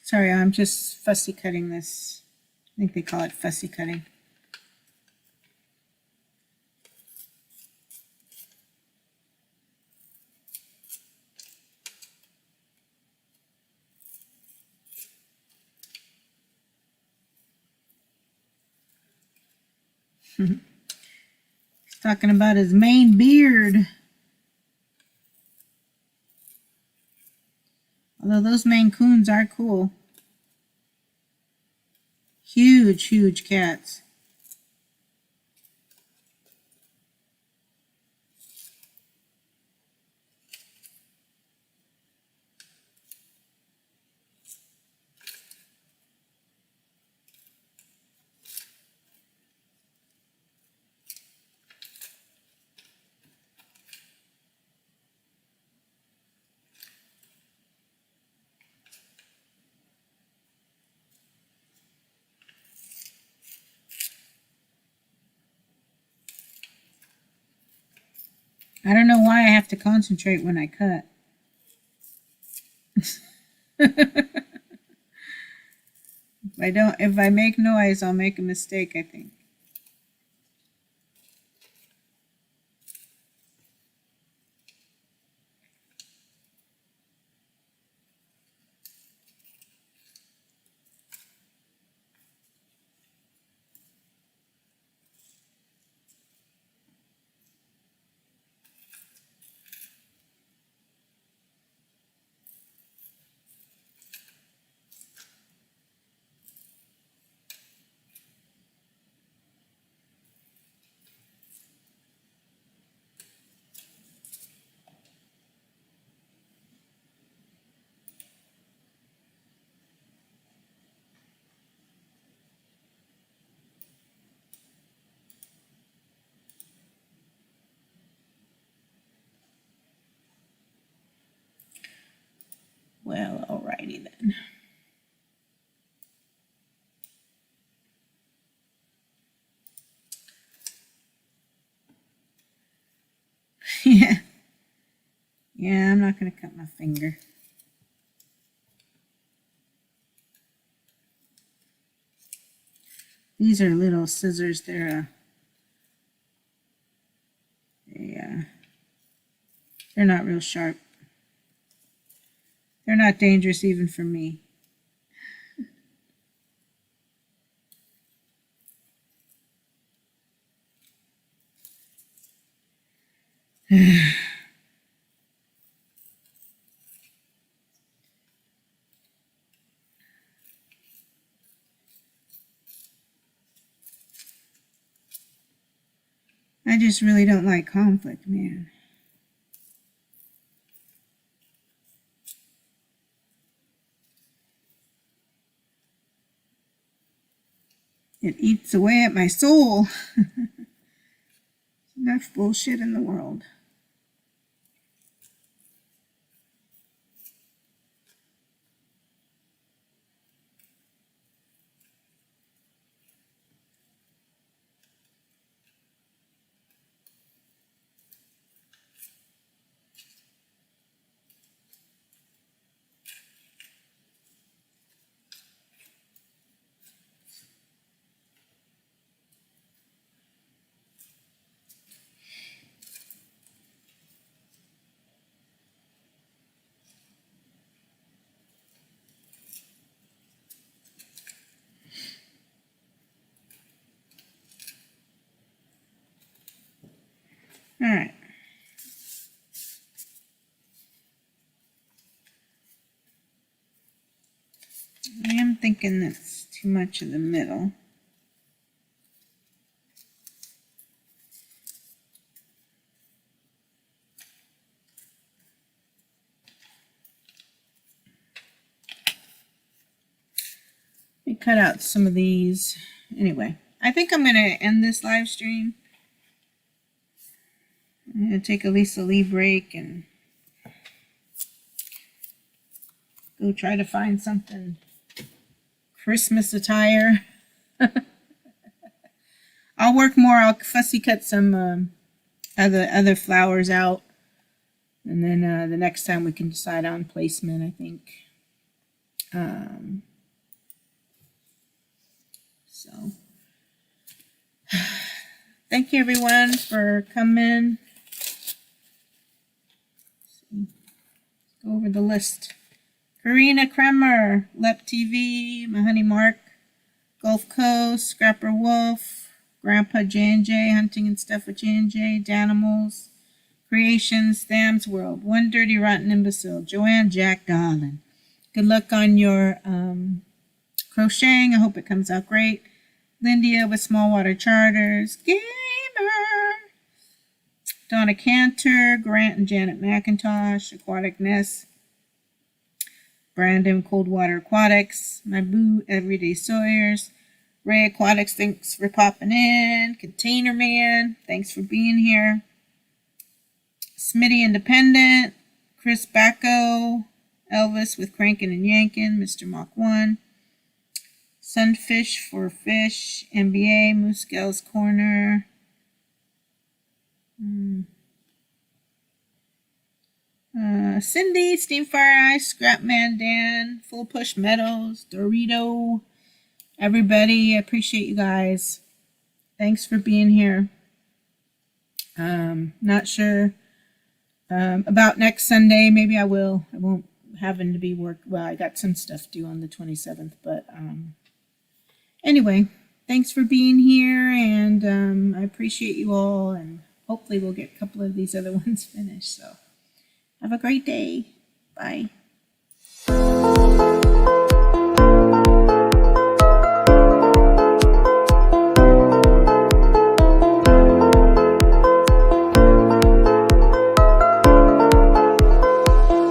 S1: Sorry, I'm just fussy cutting this. I think they call it fussy cutting. He's talking about his main beard. Although those Maine Coons are cool. Huge, huge cats. I don't know why I have to concentrate when I cut. If I make noise, I'll make a mistake, I think. Well, alrighty then. Yeah. Yeah, I'm not going to cut my finger. These are little scissors. They're not real sharp. They're not dangerous even for me. I just really don't like conflict, man. It eats away at my soul. Enough bullshit in the world. thinking that's too much in the middle. Let me cut out some of these. Anyway, I think I'm going to end this live stream. I'm going to take a Lisa Lee break and go try to find something Christmas attire. I'll work more. I'll fussy cut some other flowers out, and then the next time we can decide on placement, I think. So thank you everyone for coming. Go over the list. Karina Kremer, Lep TV, My Honey Mark, Gulf Coast, Scrapper Wolf, Grandpa J&J, Hunting and Stuff with J&J, Danimals, Creations, Tham's World, One Dirty Rotten Imbecile, Joanne Jack Garland. Good luck on your crocheting. I hope it comes out great. Lindia with Small Water Charters, Gamer, Donna Cantor, Grant and Janet McIntosh, Aquatic Nest, Brandon Coldwater Aquatics, my boo Everyday Sawyers, Ray Aquatics, thanks for popping in, Container Man, thanks for being here, Smitty Independent, Chris Bacco, Elvis with Crankin' and Yankin', Mr. Mach 1, Sunfish for Fish, NBA, Moose Gal's Corner, Cindy, Steam Fire Ice, Scrapman Dan, Full Push Meadows, Dorito, everybody, I appreciate you guys. Thanks for being here. Not sure about next Sunday. Maybe I will. I won't having to be work. Well, I got some stuff due on the 27th, but anyway, thanks for being here, and I appreciate you all, and hopefully we'll get a couple of these other ones finished. So have a great day. Bye.